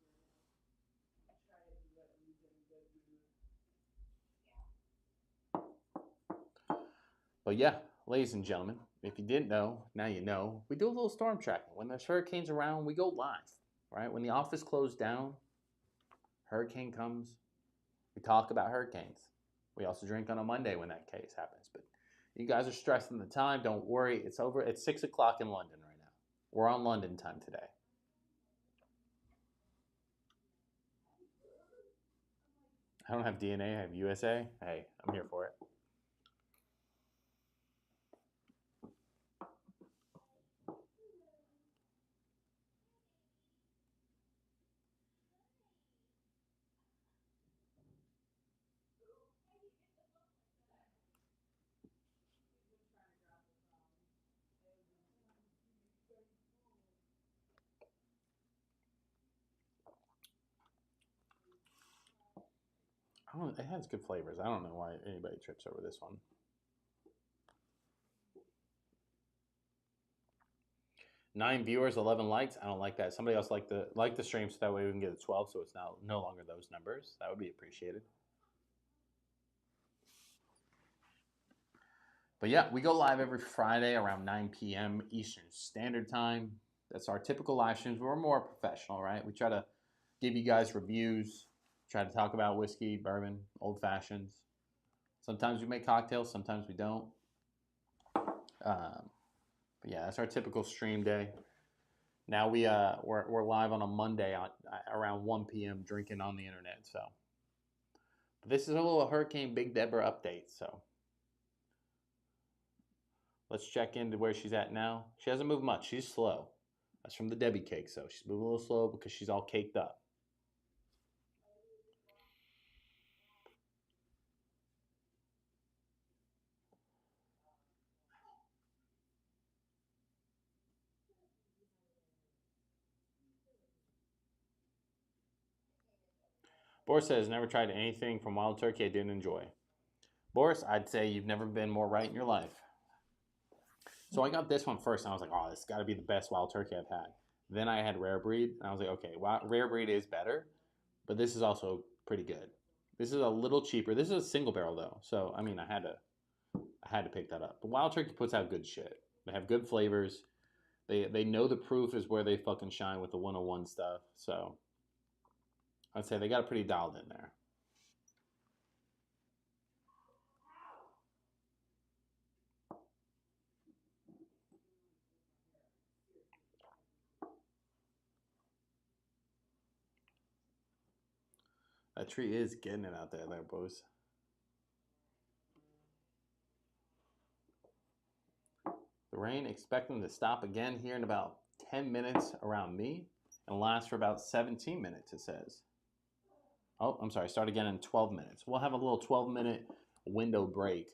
But yeah, ladies and gentlemen, if you didn't know, now you know. We do a little storm tracking. When there's hurricanes around, we go live, right? When the office closed down, hurricane comes, we talk about hurricanes. We also drink on a Monday when that case happens. But you guys are stressing the time. Don't worry. It's over. It's 6 o'clock in London right now. We're on London time today. I don't have DNA. I have USA. Hey, I'm here for it. It has good flavors. I don't know why anybody trips over this one. Nine viewers, 11 likes. I don't like that. Somebody else like the stream so that way we can get a 12 so it's now no longer those numbers. That would be appreciated. But yeah, we go live every Friday around 9 p.m. Eastern Standard Time. That's our typical live streams. We're more professional, right? We try to give you guys reviews, try to talk about whiskey, bourbon, old fashions. Sometimes we make cocktails, sometimes we don't. But yeah, that's our typical stream day. Now we're live on a Monday around 1 p.m. drinking on the internet. So but this is a little Hurricane Big Deborah update. So let's check into where she's at now. She hasn't moved much. She's slow. That's from the Debby cake. So she's moving a little slow because she's all caked up. Boris says, never tried anything from Wild Turkey I didn't enjoy. Boris, I'd say you've never been more right in your life. So I got this one first, and I was like, oh, this has got to be the best Wild Turkey I've had. Then I had Rare Breed, and I was like, okay, Rare Breed is better, but this is also pretty good. This is a little cheaper. This is a single barrel, though. So, I mean, I had to pick that up. But Wild Turkey puts out good shit. They have good flavors. They know the proof is where they fucking shine with the 101 stuff. So I'd say they got it pretty dialed in there. That tree is getting it out there, boys. The rain, expect them to stop again here in about 10 minutes around me and last for about 17 minutes, it says. Oh, I'm sorry, start again in 12 minutes. We'll have a little 12-minute window break.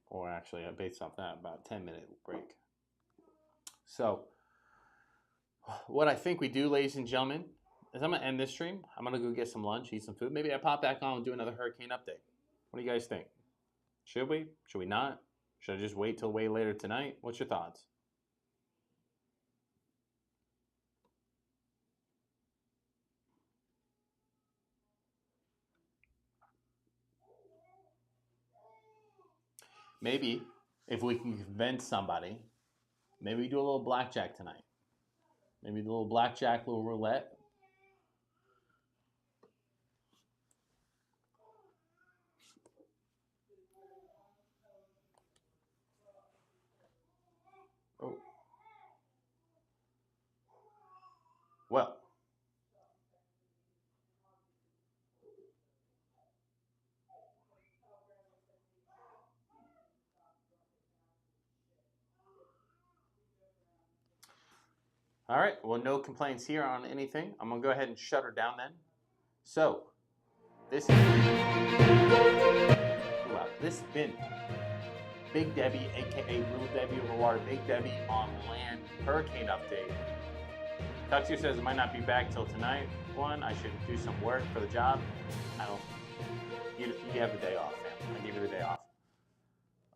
Or actually, based off that, about a 10-minute break. So, what I think we do, ladies and gentlemen, is I'm going to end this stream. I'm going to go get some lunch, eat some food. Maybe I pop back on and do another hurricane update. What do you guys think? Should we? Should we not? Should I just wait till way later tonight? What's your thoughts? Maybe if we can convince somebody, maybe we do a little blackjack tonight. Maybe a little blackjack, little roulette. Well, all right. Well, no complaints here on anything. I'm going to go ahead and shut her down then. So, this has been Big Debby, aka Little Debby Overwater, Big Debby on land hurricane update. Tuxio says it might not be back till tonight. I should do some work for the job. I don't. You have the day off, fam. I give you the day off.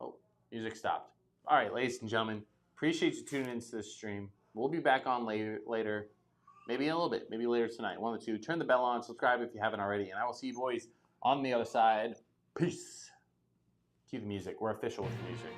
Oh, music stopped. All right, ladies and gentlemen, appreciate you tuning into this stream. We'll be back on later, maybe in a little bit, maybe later tonight. 1 or 2. Turn the bell on, subscribe if you haven't already, and I will see you boys on the other side. Peace. Cue the music. We're official with the music.